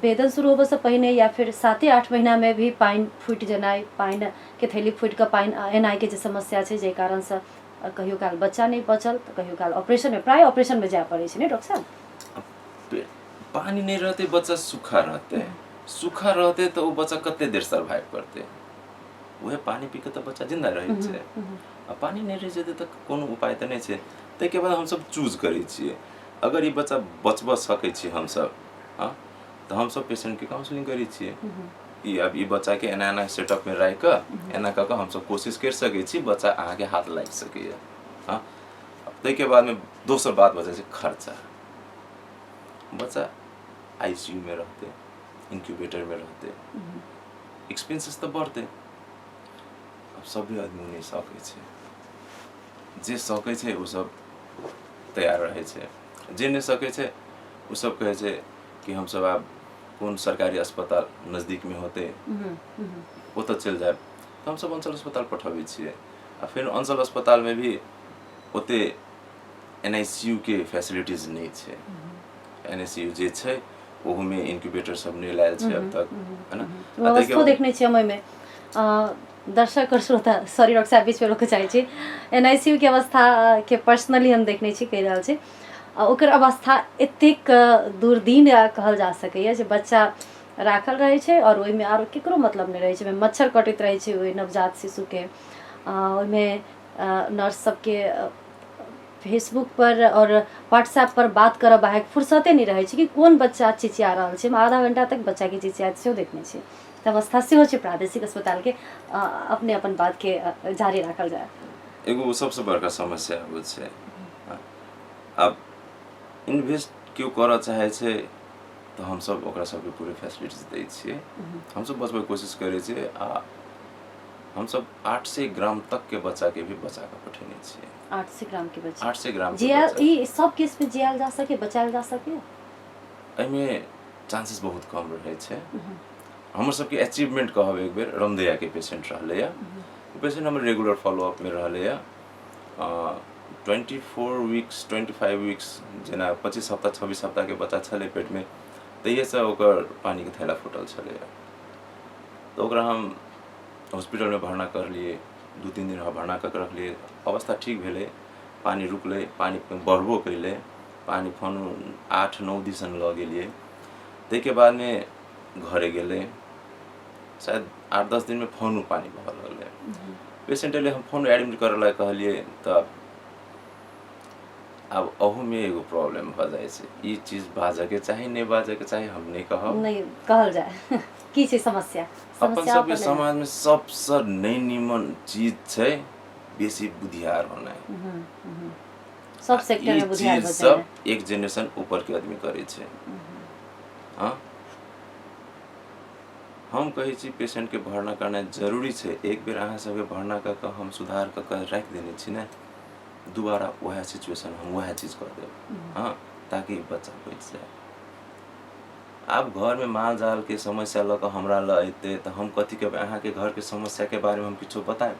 वेदन शुरू होबे से पहले या फिर 7-8 महीना में भी पाइन फूट जेनाइ पाइन के थैली फूट के पाइन एनाइ के जे समस्या छै जे कारण से कहियो काल बच्चा नहीं बचल तो कहियो काल ऑपरेशन में प्राय ऑपरेशन में जाए पड़े छै ने डॉक्टर साहब पानी नहीं रहते बच्चा सूखा रहते तो वो बच्चा कते देर सर्वाइव करते वह पानी पी के तो बच्चा जिंदा रहे छे अब पानी नहीं रह जेते तो कोनो उपाय तो नहीं छे ते के बाद हम सब चूज करै छिए अगर ये बच्चा बचबा सकै छी हम सब हां तो हम सब पेशेंट के काउंसलिंग करै छिए कि अब ये बच्चा के एना सेटअप में रह के एना क के हम सब कोशिश कर सकै छी बच्चा अहाँ के हाथ लाग सके हां ते के बाद में दोसर बात बचे छै खर्चा बच्चा आईसीयू में रहते इंक्यूबेटर में रहते एक्सपेंसेस तो बढ़ते अब सभी आदमी नहीं सकै छै जे सकै छै वो सब तैयार रहे छै जे नहीं सकै छै वो सब कहे छै कि हम सब अब कौन सरकारी अस्पताल नजदीक में होते वो तो चल जाए तो हम सब अंचल अस्पताल पठाबै छिए आ फिर अंचल अस्पताल में भी ओते एनआईसीयू के फैसिलिटीज नहीं छै एनआईसीयू जे छै ओहू में इंक्यूबेटर सब नहीं लायल छै अब तक है ना अवस्था देखने छी हम में दर्शक और श्रोता सॉरी डॉक्टर साहब बीच में रोके चाहे छी एनआईसीयू के अवस्था के पर्सनली हम देखने छी कहि रहल छी ओकर अवस्था एतेक दुर्दीन कहल जा सकैए जे बच्चा राखल रहै छै और ओहिमे आरो केकरो मतलब नहीं रहै छै मच्छर कटैत रहै छै ओहि नवजात शिशु के ओहिमे नर्स सबके फेसबुक पर और व्हाट्सएप पर बात करब बाहेक फुर्सते नहीं रहे कि कौन बच्चा चिचिया रहा है आधा घंटा तक बच्चा के चिचियात सेहो देखने छी त अवस्था सेहो छै प्रादेशिक अस्पताल के अपने अपन बात के जारी रखल जाए एगो सबसे बड़का समस्या हो छै अब इन्वेस्ट क्यों करऽ चाहे छै तो हम सब ओकरा सबके पूरे फैसिलिटीज दै छियै हम सब बचबै कोशिश करै छियै आ हम सब 800 ग्राम तक के बच्चा के भी बचा के पठेने छियै 800 ग्राम के बच्चा 800 ग्राम जियाल ई सब केस में जियाल जा सके बचायल जा सके एमे चांसेस बहुत कम रहे छै हमर सबके अचीवमेंट कहब एक बेर रमदैया के पेशेंट रहले या पेशेंट हमर रेगुलर फॉलो अप में रहले या 24 वीक्स 25 वीक्स जेना 25 हफ्ता 26 हफ्ता के बच्चा छले पेट में तहिए से ओकर पानी के थैला फुटल छले तो ओकरा हम हॉस्पिटल में भर्ना कर लिए 2-3 दिन भर्ना कर रख लिए अवस्था ठीक भेले पानी रुकले पानी बढ़बो कैले पानी फोन 8-9 दिसन ल गेलिए ताके बाद में घरे गेले शायद 8-10 दिन में फोन पानी बह लगले पेशेंट ले हम फोन एडमिट करला कहलिए तब अब अहू में एगो प्रॉब्लम भ जाए छै ई चीज बाजे के चाहे नहीं बाजे के चाहे हम नहीं कहब नहीं कहल जाए की छै समस्या अपन सबके समाज में सबसे नहीं निमन चीज छै बेसी बुद्धियार होना सब सेक्टर में बुद्धियार चीज सब एक जनरेशन ऊपर के आदमी करे छै हां हम कहे छी पेशेंट के भर्ना करना जरूरी छै एक बेर अहाँ सबके भर्ना क के हम सुधार क के राख देने छी ना दोबारा वह सिचुएशन हम वह चीज कर देब हां ताकि बच्चा बच जाए आप घर में माल जाल के समस्या लक हमरा ल अते त हम कथि के अहाँ के घर के समस्या के बारे में हम किछो बताएब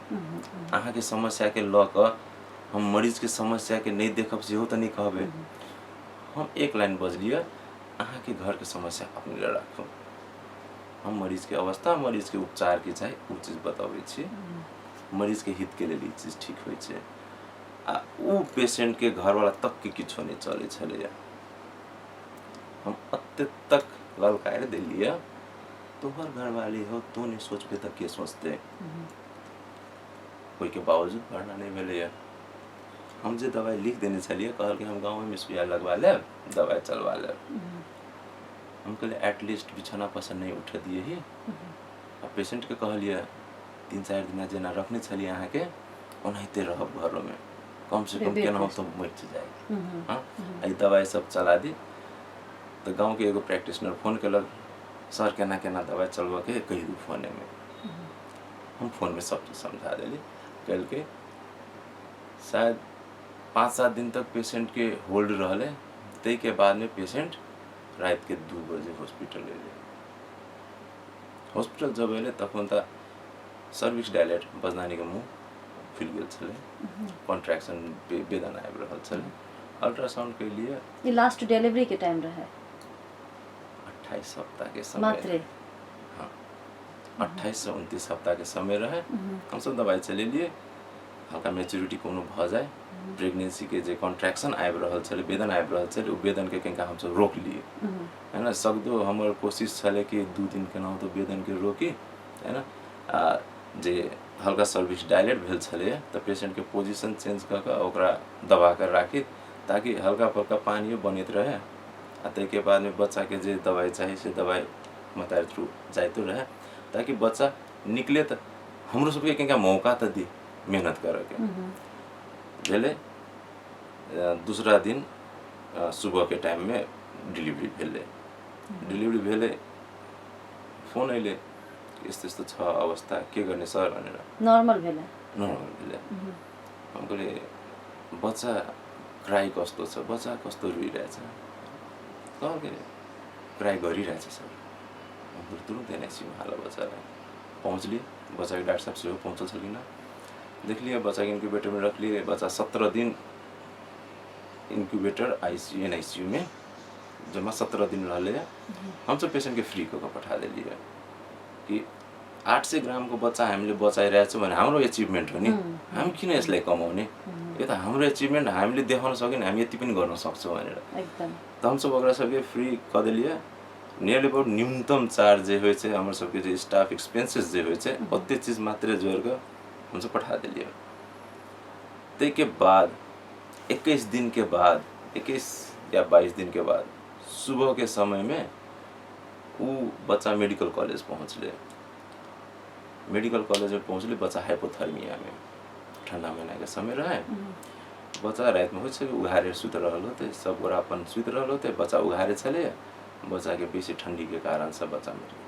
अहाँ के समस्या के लक हम मरीज के समस्या के नहीं देखब सेहो त नहीं कहबे हम एक लाइन बजलिए अहाँ के घर के समस्या अपने ले राखू हम मरीज के अवस्था मरीज के उपचार के चाहे उ चीज बताबै छी मरीज के हित के लिए चीज ठीक होय छै आ उ पेशेंट के घर वाला तक के किछो नहीं चले छले हम अत्ते तक ललकाएर दिलिए तोहर घर वाली हो तू नहीं सोचबे त के सोचते कोई के बावजूद भरना नहीं भेले हम जे दवाई लिख देने छलिए कहल कि हम गांव में सुइया लगवा ले दवाई चलवा ले हम कहले एटलीस्ट बिछाना पसंद नहीं उठ दिए ही अब पेशेंट के कहलिए 3-4 दिन जेना रखने छलिए अहाँ के ओनाहिते रहब घरों में कम से कम केना हो तो मर जाए हां आई दवाई सब चला दी तो गांव के एगो प्रैक्टिशनर फोन कलक सर केना केना दवाई चलवा के कहि दू फोन में हम फोन में सब चीज समझा देली कल के शायद 5-7 दिन तक पेशेंट के होल्ड रहले तई के बाद में पेशेंट रात के 2 बजे हॉस्पिटल ले हॉस्पिटल जब एले तखन त सर्विक्स डायलेट बजनानी के मुंह फुल गेल छले कॉन्ट्रैक्शन वेदना आबि रहल छले अल्ट्रासाउंड के लिए ये लास्ट डिलीवरी के टाइम रहे 28 सप्ताह के समय मात्र हाँ 28 से 29 सप्ताह के समय रहे हम सब दवाई चले लिए हल्का मैच्योरिटी कोनो भ जाए प्रेगनेंसी के जे कॉन्ट्रैक्शन आबि रहल छले वेदन आबि रहल छले उ वेदन के कनिका हम सब रोक लिए है ना सकदो हमर कोशिश छले कि 2 दिन केना हो तो वेदन के रोकी है ना आ जे हल्का सर्विस डायलेट भेल छले त पेशेंट के पोजीशन चेंज क के ओकरा दबा कर राखी ताकि हल्का फल्का पानी बनित रहे आ तै के बाद में बच्चा के जे दवाई चाहिए से दवाई मतार थ्रू जाइतो रहे ताकि बच्चा निकले त हमरो सब के कनिका मौका त दी मेहनत करे के भेले दूसरा दिन सुबह के टाइम में डिलीवरी भेले फोन आइले यस्तो यस्तो छ अवस्था के गर्ने सर भनेर नर्मल भेले हम कहले बच्चा क्राई कस्तो छ बच्चा कस्तो रोइरहेछ कहके क्राई गरिरहेछ सर हम तुरंत एनआईसीयू में हाल बच्चालाई पहुँचलिए बच्चा के डॉक्टर साहब से पहुँचल छलिन देख लिया बच्चा के इंक्यूबेटर में रख लिए बच्चा 17 दिन इंक्यूबेटर आईसीयू एनआईसीयू में जमा 17 दिन रहले हम सब पेशेंट के फ्री को पठा दिलिए कि 800 ग्रामको बच्चा हामीले बचाइरहेको छौँ भने हाम्रो एचिभमेन्ट हो नि। हामी किन यसलाई कमाउने, यो त हाम्रो एचिभमेंट, हामीले देखाउन सक्यो भने हामी यति पनि गर्न सक्छौँ भनेर। एकदम तो हम सब ओकरा सबके फ्री कऽ देलिए। नियरली अबाउट न्यूनतम चार्ज जे होइ छै हमर सबके जे स्टाफ एक्सपेंसेस जे होइ छै ओते चीज मात्र जोड़ के हम सब पठा देलिए। ते के बाद 21 दिन के बाद 21 या 22 दिन के बाद सुबह के समय में वो बच्चा मेडिकल कॉलेज पहुँचले। मेडिकल कॉलेज में पहुँचले बच्चा हाइपोथर्मिया में, ठंडा महीना के समय रहे। बच्चा रात में हो उघारे सुत रहल होते, सब गोरा अपन सुत रहल होते, बच्चा उघारे चले, बच्चा के बेसी ठंडी के कारण से बच्चा मर गए।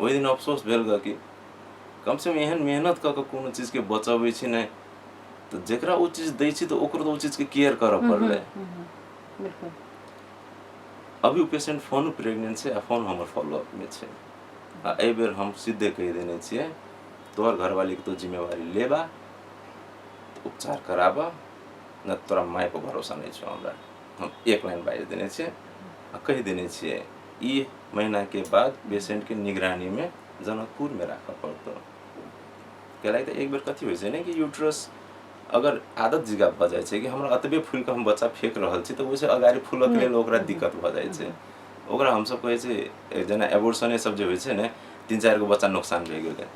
वही दिन अफसोस भेल कि कम से कम एहन मेहनत क के कोनो चीज के बचाबै छी नहीं तो जेकरा वो चीज दै छी तो ओकरो तो वो चीज के केयर करऽ पड़ले। बिल्कुल। अभी पेशेंट फोन प्रेग्नेंट छै आ फोन हमर फॉलोअप में छै। आ एहि बेर हम सीधे कह देने छियै तोहर घरवाली के तो जिम्मेवारी लेबा, उपचार कराबा, न तोरा माय पर भरोसा नहीं छौ हमरा। हम एक लाइन बाइज देने छियै आ कह देने छियै ई महीना के बाद पेशेंट के निगरानी में जनकपुर में राखऽ पड़तौ। कैलाकि तो एक बेर कथी होइ छै ने कि यूट्रस अगर आदत जिगा भ जाइ छै कि हमरा अतबे फूल के हम बच्चा फेंक रहल छी तो ओइसे अगाड़ी फूलक लेल ओकरा दिक्कत भ जाइ छै। ओकरा हम सब कहै छै जेना एबोर्शन सब जे होइ छै ने 3-4 गो बच्चा नुकसान भए गेलै।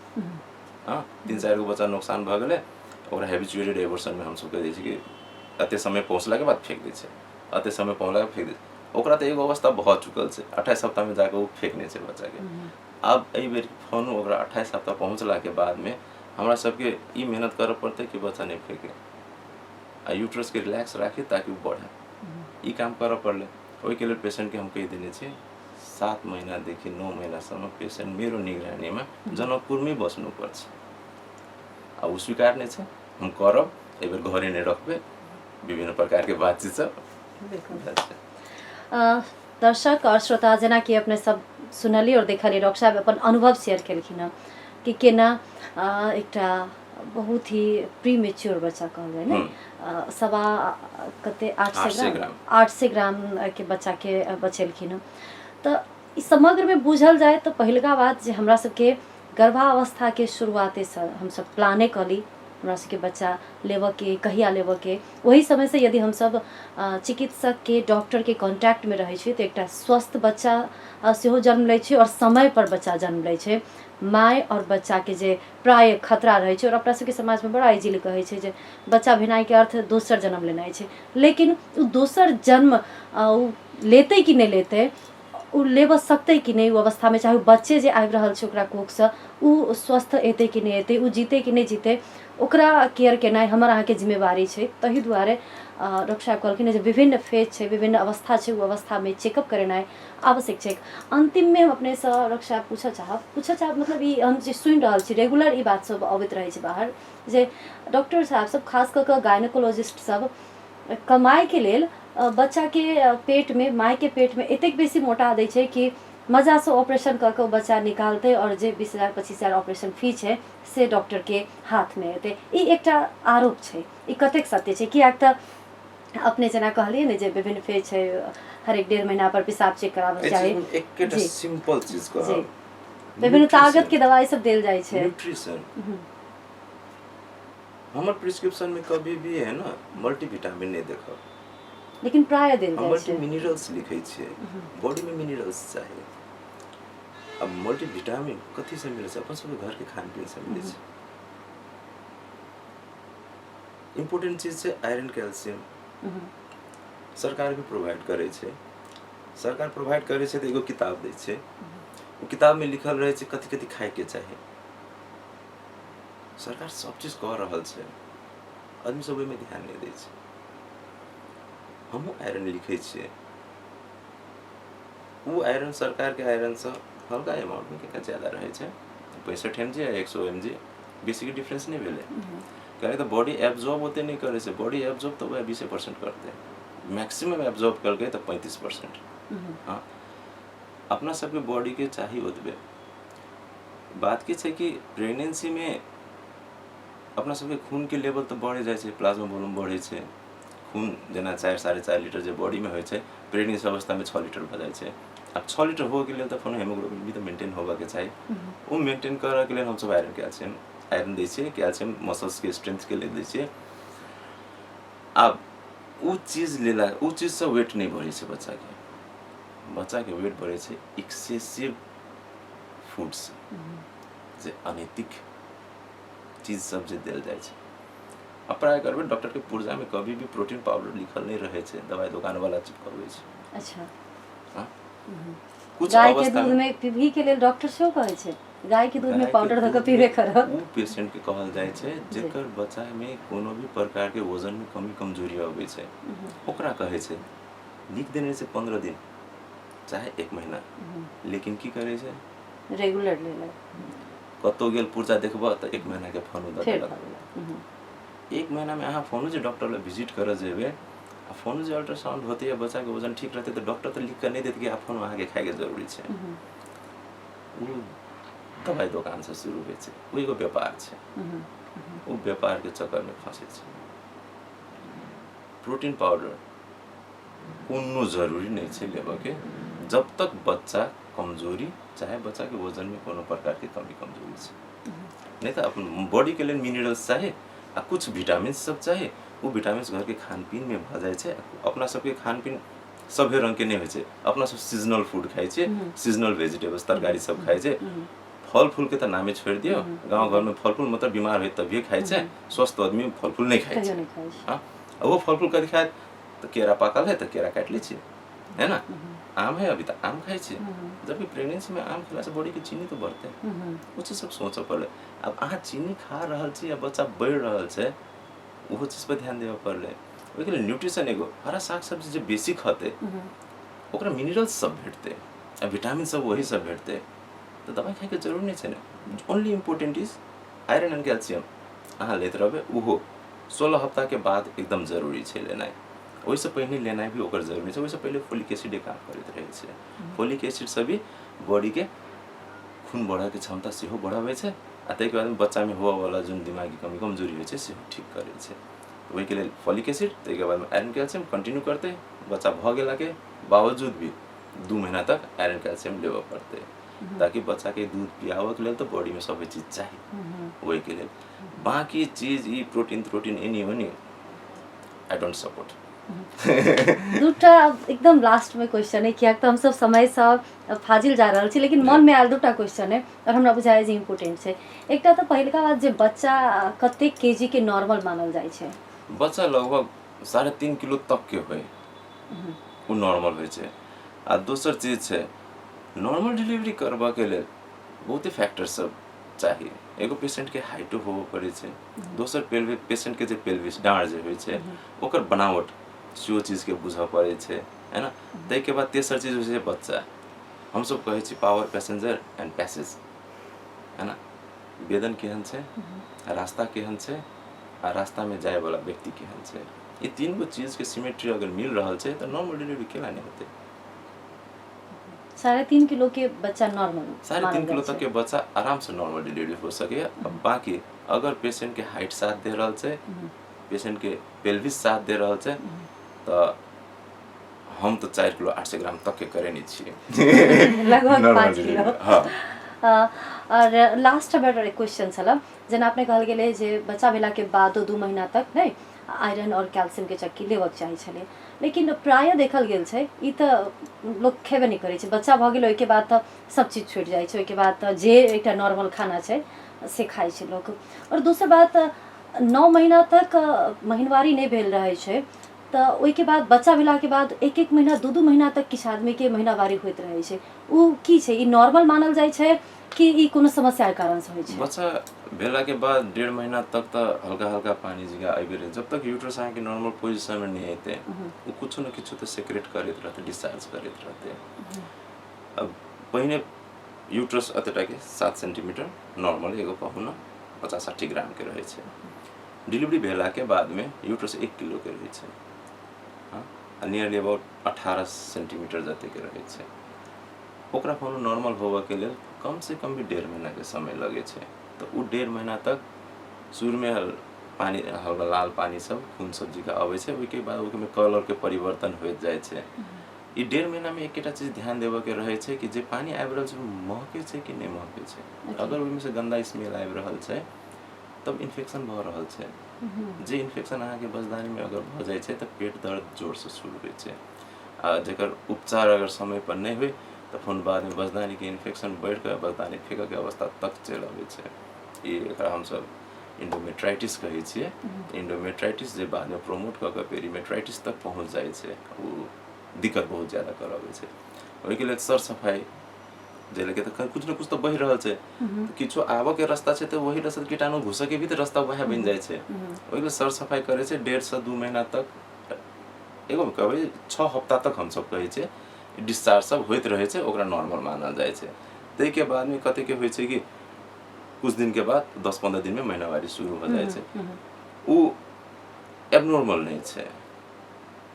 हां 3-4 गो बच्चा नुकसान भ गेलै, ओकरा हैबिचुएटेड एबोर्शन में हम सब कह दै छी कि अते समय पहुंचला के बाद फेंक दै छै, अते समय पहुंचला के फेंक दै छै। ओकरा तो एगो अवस्था भ चुकल छै, 28 सप्ताह में जाके वो फेंकने छै बच्चा के। अब एहि बेर फोन ओकरा 28 सप्ताह पहुंचला के बाद में हमरा सबके ई मेहनत करऽ पड़तै कि बच्चा नहीं फेंके आ यूट्रस के रिलैक्स राखी ताकि वो बढ़े। ई काम करऽ पड़ले। ओहि के लिए पेशेंट के हम कह देने छी 7 महीना देखि 9 महीनासम्म पेशेंट मेरो निगरानी में जनकपुर में बस्नु पर्छ। आ उ स्वीकार छै, हम करब, एहि बेर घरे नहीं रखबे, विभिन्न प्रकार के बातचीत सब। बिल्कुल। दर्शक और श्रोता जेना कि अपने सब सुनली और देखली डॉक्टर साहब अपन अनुभव शेयर केलखिन कि केना एकटा बहुत ही प्रीमेच्योर बच्चा कहल ने सवा कते 800 ग्राम के बच्चा के बचेलखिन। तो समग्र में बुझल जाए तो पहिलका बात जे हमरा सबके गर्भावस्था के शुरुआते से हम सब प्लाने कली हमरा सबके बच्चा लेवऽ के कहिया लेवऽ के। वही समय से यदि हम सब चिकित्सक के डॉक्टर के कांटेक्ट में रहे छी तो एकटा स्वस्थ बच्चा सेहो जन्म लै छै और समय पर बच्चा जन्म लै छै। माय और बच्चा के जे प्राय खतरा रहे छै और अपना सबके समाज में बड़ा इजीली कहे छै जे बच्चा भेनाइ के अर्थ दोसर जन्म लेनाइ छै। लेकिन उ दोसर जन्म लेते कि नहीं लेते, उ लेबऽ सकते कि नहीं, उ अवस्था में चाहे बच्चे जे आबि रहल छै ओकरा कोख से उ स्वस्थ एते कि नहीं एते, उ जीते कि नहीं जीते, ओकरा केयर केनाइ हमर अहाँ के जिम्मेवारी छै। तही दुआरे डॉक्टर साहब कहलखिन जे विभिन्न फेज छै, विभिन्न अवस्था छै, उ अवस्था में चेकअप करेनाइ आवश्यक छै। अंतिम में हम अपने से डॉक्टर साहब पूछऽ चाहब मतलब ई हम जे सुनि रहल छी रेगुलर ई बात सब अबैत रहै छै बाहर जे डॉक्टर साहब सब खास कऽ के गायनोकोलॉजिस्ट सब कमाई के लेल बच्चा के पेट में, माय के पेट में एतेक बेसी मोटा दै छै कि मजा से ऑपरेशन करके वो बच्चा निकालते और जे 20,000-25,000 ऑपरेशन फी है से डॉक्टर के हाथ में एते। ई एकटा आरोप है, ई कतेक सत्य है? कियाक त अपने जना कहलिए ने जे विभिन्न फेज है, हर एक 1.5 महीना पर पेशाब चेक कराबे चाही। एकटा सिंपल चीज कह, विभिन्न ताकत के दवाई सब देल जाय छै। न्यूट्रिशन हमर प्रिस्क्रिप्शन में कभी भी है ना मल्टीविटामिन नहीं देखो, लेकिन प्राय देल जाय छै। मल्टी मिनरल्स लिखै छै, बॉडी में मिनरल्स चाहिए। अब मल्टीविटामिन कथी से मिले छै? अपन सबके घर के खान पीन से मिले छै। इम्पोर्टेंट चीज छै आयरन, कैल्शियम। सरकार भी प्रोवाइड करे छै। सरकार प्रोवाइड करे छै तो एगो किताब दै छै, वो किताब में लिखल रहे छै कथी कथी खाए के चाही। सरकार सब चीज कह रहल छै, आदमी सब ओहि में ध्यान नहीं दै छै। हमहूँ आयरन लिखे छियै, वो आयरन सरकार के आयरन से हल्का अमाउंट में कनिका ज्यादा रहे छै, 65 mg या 100 mg, बेसी के डिफरेंस नहीं भेले। कहे तो बॉडी एब्जॉर्ब होते नहीं करे से, बॉडी एब्जॉर्ब तो वह 20% करते हैं, मैक्सिमम एब्जॉर्ब कर गए तो 35%। हाँ, अपना सबके बॉडी के चाहिए ओतबे। बात की छै कि प्रेगनेंसी में अपना सबके खून के लेवल तो बढ़े जाए छै, प्लाज्मा वॉल्यूम बढ़े छै, खून जेना 4-4.5 लीटर जो बॉडी में होइ छै, प्रेगनेंसी अवस्था में 6 लीटर भ जाइ छै। अब 6 लीटर हो के लिए तो फोन हेमोग्लोबिन भी तो मेंटेन होगा के चाहिए। वो मेंटेन करे के लिए हम सब आयरन दै छियै, कैल्शियम मसल्स के स्ट्रेंथ के लिए दै छियै। अब उ चीज लेला उ चीज से वेट नहीं बढ़े छै बच्चा के वेट बढ़े छै एक्सेसिव फूड से, जे अनैतिक चीज सब जे देल जाए छै। अब प्राय करबे डॉक्टर के पुर्जा में कभी भी प्रोटीन पाउडर लिखल नहीं रहे छै, दवाई दुकान वाला चिपकावे छै। अच्छा हाँ? कुछ गाय के अवस्था दूध में पीबही के लेल डॉक्टर सेहो कहै छै गाय के दूध में पाउडर ध के पीबे करब। उ पेशेंट के कहल जाय छै जेकर बच्चा में कोनो भी प्रकार के वजन में कमी कमजोरी आबै छै, ओकरा कहै छै लिख देने से 15 दिन चाहे 1 महीना, लेकिन की करे छै रेगुलर ले ले कतो गेल पुर्जा देखबो त 1 महीना के फोन द देलक। 1 महीना में अहाँ फोन जे डॉक्टर ले विजिट करे जेबे, आ फोन जे अल्ट्रासाउंड होते है बच्चा के वजन ठीक रहते तो डॉक्टर तो लिख कर नहीं देते कि आप फोन अहाँ के खाए के जरूरी छै। उ दवाई दुकान से शुरू होइ छै, उ एगो व्यापार छै। उ व्यापार के चक्कर में फंसे छै। प्रोटीन पाउडर कोनो जरूरी नहीं छै लेबे के, जब तक बच्चा कमजोरी चाहे बच्चा के वजन में कोनो प्रकार के कमी कमजोरी छै। नहीं तो अपन बॉडी के लिए मिनरल्स चाहिए आ कुछ विटामिन सब चाहिए, वो विटामिन घर के खान पीन में भ जाए छै। अपना सबके खान पीन सभे रंग के नहीं होइ छै, अपना सब सीजनल फूड खाइ छै, सीजनल वेजिटेबल्स तरकारी सब खाइ छै। फल फूल के तो नामे छोड़ दियो, गांव घर में फल फूल मतलब बीमार है तभी खाए छै, स्वस्थ आदमी फल फूल नहीं खाए छै। हां वो फल फूल कथी खाए तो केरा पाकल है तो केरा काट ली छी, है ना। आम है अभी तक आम खाए छी, जबकि प्रेगनेंसी में आम खिला से बॉडी के चीनी तो बढ़ते है। वो चीज सब सोचे पड़े। अब अहाँ चीनी खा रहल छी या बच्चा बढ़ रहल छै, वो चीज पर ध्यान देवे पड़ले। ओके लिए न्यूट्रिशन एगो हरा साग सब्जी जे बेसी खाते ओकरा मिनरल्स सब भेटते आ विटामिन सब वही सब भेटते, तो दवाई खाए के जरूर नहीं है। Only important is iron and calcium अहाँ लेते रहबे, वो 16 हफ्ता के बाद एकदम जरूरी है लेना। वैसे पहले लेना भी ओकर जरूरी है, वैसे पहले फोलिक एसिड काम करते रहे छै। फोलिक एसिड से भी बॉडी के खून बढ़ा के क्षमता से बढ़ावे छै, आ तै के बाद बच्चा में हुआ वाला जो दिमागी कमी कमजोरी होइ छै से ठीक करे छै। वही के लिए फोलिक एसिड, तै के बाद में आयरन कैल्शियम कंटिन्यू करते, बच्चा भ गेला के बावजूद भी 2 महीना तक आयरन कैल्शियम लेवे पड़ते, ताकि बच्चा के दूध पियावे के लिए तो बॉडी में सब चीज चाहिए। वही के लिए बाकी चीज ई प्रोटीन एनी ओनी आई डोंट सपोर्ट। दूटा एकदम लास्ट में क्वेश्चन है, किया तो हम सब समय से फाजिल जा रहल छी, लेकिन मन में आयल दूटा क्वेश्चन है और हमरा बुझाय जे इम्पोर्टेंट छै। एकटा तो पहिलका बात जे बच्चा कते केजी के नॉर्मल मानल जाय छै। बच्चा लगभग 3.5 किलो तक के होय वो नॉर्मल होय छै। आ दोसर चीज छै नॉर्मल डिलीवरी करबा के लिए बहुते फैक्टर सब चाहिए। एगो पेशेंट के हाइटो होबो पड़े छै, दोसर पेशेंट के जे पेल्विस डाँड़ जे होय छै ओकर बनावट सेहो चीज के बुझा पड़े छै, है ना। तै के बाद तेसर चीज होय छै बच्चा। हम सब कहै छी पावर पैसेंजर एंड पैसेज, है ना। वेदन केहन छै, रास्ता केहन छै, आ रास्ता में जाए वाला व्यक्ति केहन छै, ये तीन गो चीज के सिमेट्री अगर मिल रहल छै तो नॉर्मल डिलीवरी केला नहीं होते। 3.5 किलो के बच्चा नॉर्मल 3.5 किलो तक के बच्चा आराम से नॉर्मल डिलीवरी हो सके। अब बाकी अगर पेशेंट के हाइट साथ दे रहल छै, पेशेंट के पेल्विस साथ दे रहल छै, तो हम तो 4 किलो 800 ग्राम तक के करे नहीं छी लगभग 5 किलो। हाँ और लास्ट बेटर क्वेश्चन छला, जेना आपने कहल गेले जे बच्चा भेला के बाद 2 महीना तक नहीं आयरन और कैल्शियम के चक्की लेवक चाही छले, लेकिन प्राय देखल गेल छै ई त लोग खेबे नहीं करे छै। बच्चा भ गेल ओइ के बाद त सब चीज छूट जाय छै, ओइ के बाद त जे एकटा नॉर्मल खाना छै से खाय छै लोग। और दोसर बात 9 महीना तक महीनवारी नहीं भेल रहे छै, तो ओइ के बाद बच्चा भेला के बाद 1-1 महीना 2-2 महीना तक किछ आदमी के महीनावारी होइत रहे छै। उ की छै, ई नॉर्मल मानल जाय छै कि ई कोनो समस्या के कारण से होय छै? बच्चा भेला के बाद 1.5 महीना तक तो हल्का हल्का पानी जिगा आबे रहे, जब तक यूट्रस आके नॉर्मल पोजीशन में नहीं आते वो कुछ न कुछ तो सेक्रेट करते रहते, डिस्चार्ज करते रहते। अब पहिने यूट्रस अतटा के 7 सेंटीमीटर नॉर्मल एगो पहुना 50-60 ग्राम के रहे छै। डिलीवरी भेला के बाद में यूट्रस 1 किलो के रहे छै, हाँ नियरली अबाउट 18 सेंटीमीटर जते के रहे छै। ओकरा कोनो नॉर्मल होबे के लिए कम से कम भी 1.5 महीना के समय लगे छै। तो वो 1.5 महीना तक शुरू में पानी हल्का लाल पानी सब खून सब्जी का आवे छै, ओइ के बाद ओके में कलर के परिवर्तन होइत जाय छै। ई 1.5 महीना में एकटा चीज ध्यान देबऽ के रहै छै कि जे पानी आबि रहल छै महकै छै कि नहीं महकै छै। अगर ओहिमे से गंदा स्मेल आबि रहल छै तब इन्फेक्शन भऽ रहल छै। जे इन्फेक्शन अहाँके बजदानी में अगर भऽ जाइ छै तऽ पेट दर्द जोर से शुरू होइ छै आ जेकर उपचार अगर समय पर नहीं हुई तऽ फिर बाद में बजदानी के इन्फेक्शन बढ़ के बजदानी फेंकऽ के अवस्था तक चलि अबै छै। ई एकरा हमसब इंडोमेट्राइटिस कहै छियै। इंडोमेट्राइटिस जे बाद में प्रोमोट कऽ के पेरीमेट्राइटिस तक पहुँच जाइ छै, वो दिक्कत बहुत ज़्यादा कराबै छै। ओहिके लेल सर सफाई जे लगे तऽ कुछ न कुछ तो बहि रहल छै, किछो आबऽ के रास्ता छै तऽ वही रास्ता कीटाणु घुसऽ के भी तऽ रास्ता वएह बनि जाइ छै। ओहिके लेल सर सफाई करे छै 1.5 से 2 महीना तक। एगो कहबै 6 हफ्ता तक हमसब कहै छै डिस्चार्ज सब होइत रहै छै, ओकरा नॉर्मल मानल जाइ छै। ताहिके बाद में कते के होइ छै कि कुछ दिन के बाद 10-15 दिन में महीनावारी शुरू हो जाइ छै। वो एबनॉर्मल नहीं छै,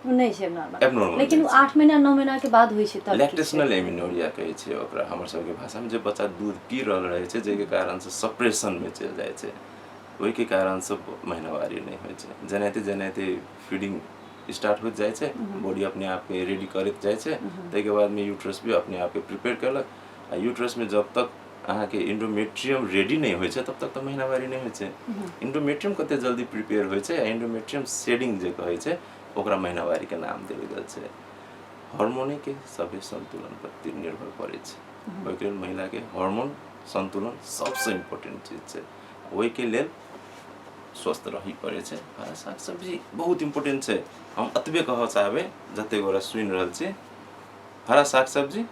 नहीं छै नॉर्मल, एबनॉर्मल लेकिन 8 महीना 9 महीना के बाद होइ छै तब लैक्टेशनल एमिनोरिया कहै छै ओकरा हमर सबके भाषा में। जे बच्चा दूध पी रहल रहै छै जेके कारण से सप्रेशन में चलि जाइ छै, ओहिके कारण से महीनावारी नहीं होइ छै। जेनाहिते जेनाहिते फीडिंग स्टार्ट होइत जाइ छै, बॉडी अपने आप के रेडी करैत जाइ छै, ताहिके बाद में यूट्रस भी अपने आप के प्रिपेयर कयलक। आ यूट्रस में जब तक अहाँके इंडोमेट्रियम रेडी नहीं होइ छै तब तक तऽ महीनावारी नहीं होइ छै। इंडोमेट्रियम कते जल्दी प्रिपेयर होइ छै आ इंडोमेट्रियम शेडिंग जे कहै छै ओकरा महीनावारी के नाम देल गेल छै। हार्मोन के सभी संतुलन पर निर्भर करै छै। ओहिके लेल महिला के हार्मोन संतुलन सबसे इम्पोर्टेंट चीज छै। ओहिके लेल स्वस्थ रही पड़े छै। हरा साग सब्जी बहुत इम्पोर्टेंट छै। हम अतबे कहऽ चाहबै जते गोरा सुनि रहल छी, हरा साग सब्जी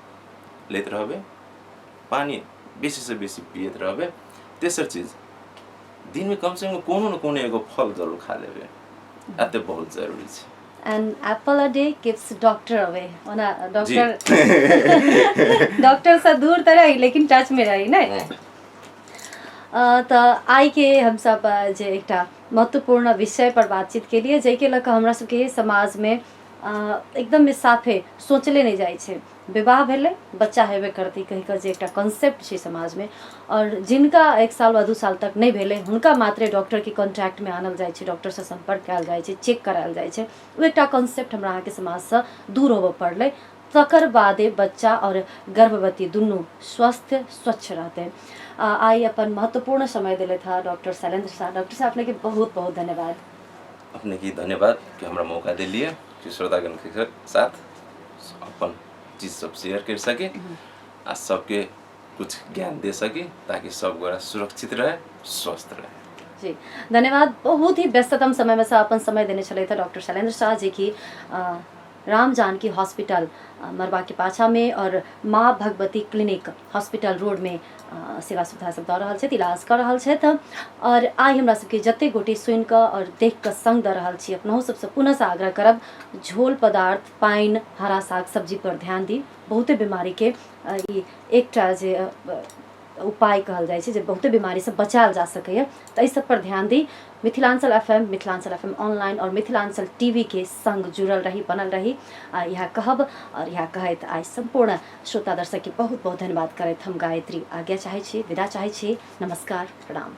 लैत रहबै, पानी बेसी से बेसी पियत रहबै। तेसर चीज दिन में कम से कम कोनो न कोनो एगो फल जरूर खा लेबै, एते बहुत जरूरी छै। An apple a day keeps doctor away. ओना डॉक्टर डॉक्टर से दूर तो रही लेकिन टच में रही नहीं। तऽ आइ के हम सब जे एकटा महत्वपूर्ण विषय पर बातचीत के लिए जाहिके लऽ कऽ हमरा सबके समाज में एकदम साफे सोचले नहीं जाइ छै। विवाह भेले बच्चा हेबे करती कहि कऽ जे एकटा कॉन्सेप्ट छै समाज में, और जिनका 1 साल वा 2 साल तक नहीं भेले हुनका मात्रे डॉक्टर के कॉन्टैक्ट में आनल जाइ छै, डॉक्टर से संपर्क कयल जाइ छै, चेक करायल जाइ छै। ओ एकटा कॉन्सेप्ट हमरा अहाँके समाज से दूर होबऽ पड़लै। तकर बादे बच्चा और गर्भवती दुनू स्वस्थ स्वच्छ रहते। आई अपन महत्वपूर्ण समय दिले था डॉक्टर शैलेंद्र शाह। डॉक्टर साहब अपने के बहुत बहुत धन्यवाद। अपने की धन्यवाद कि हमरा मौका दिलिए कि श्रोतागण के साथ अपन चीज सब शेयर कर सके आ सबके कुछ ज्ञान दे सके ताकि सब गोरा सुरक्षित रहे, स्वस्थ रहे। जी धन्यवाद। बहुत ही व्यस्ततम समय में से अपन समय देने चले थे डॉक्टर शैलेंद्र शाह जी की राम जानकी हॉस्पिटल मरवा के पाछा में और माँ भगवती क्लिनिक हॉस्पिटल रोड में सेवा सुविधा सब दऽ रहल छथि, इलाज कर रहल छथि। और आइ हमरा सबके जते गोटे सुनि कऽ और देख कऽ संग दऽ रहल छी, अपनहु सबसे पुनः से आग्रह करब झोल पदार्थ, पानि, हरा साग सब्जी पर ध्यान दी। बहुते बीमारी के ई एकटा जे उपाय कहल जाइ छै जे बहुते बीमारी से बचायल जा सकैए, तऽ एहि सब पर ध्यान दी। मिथिलांचल एफएम ऑनलाइन और मिथिलांचल टीवी के संग जुड़ल रही, बनल रही, यह कहब और यह कहैत आई संपूर्ण श्रोता दर्शक के बहुत बहुत धन्यवाद करैत हम गायत्री आज्ञा चाहै छी, विदा चाहै छी। नमस्कार, प्रणाम।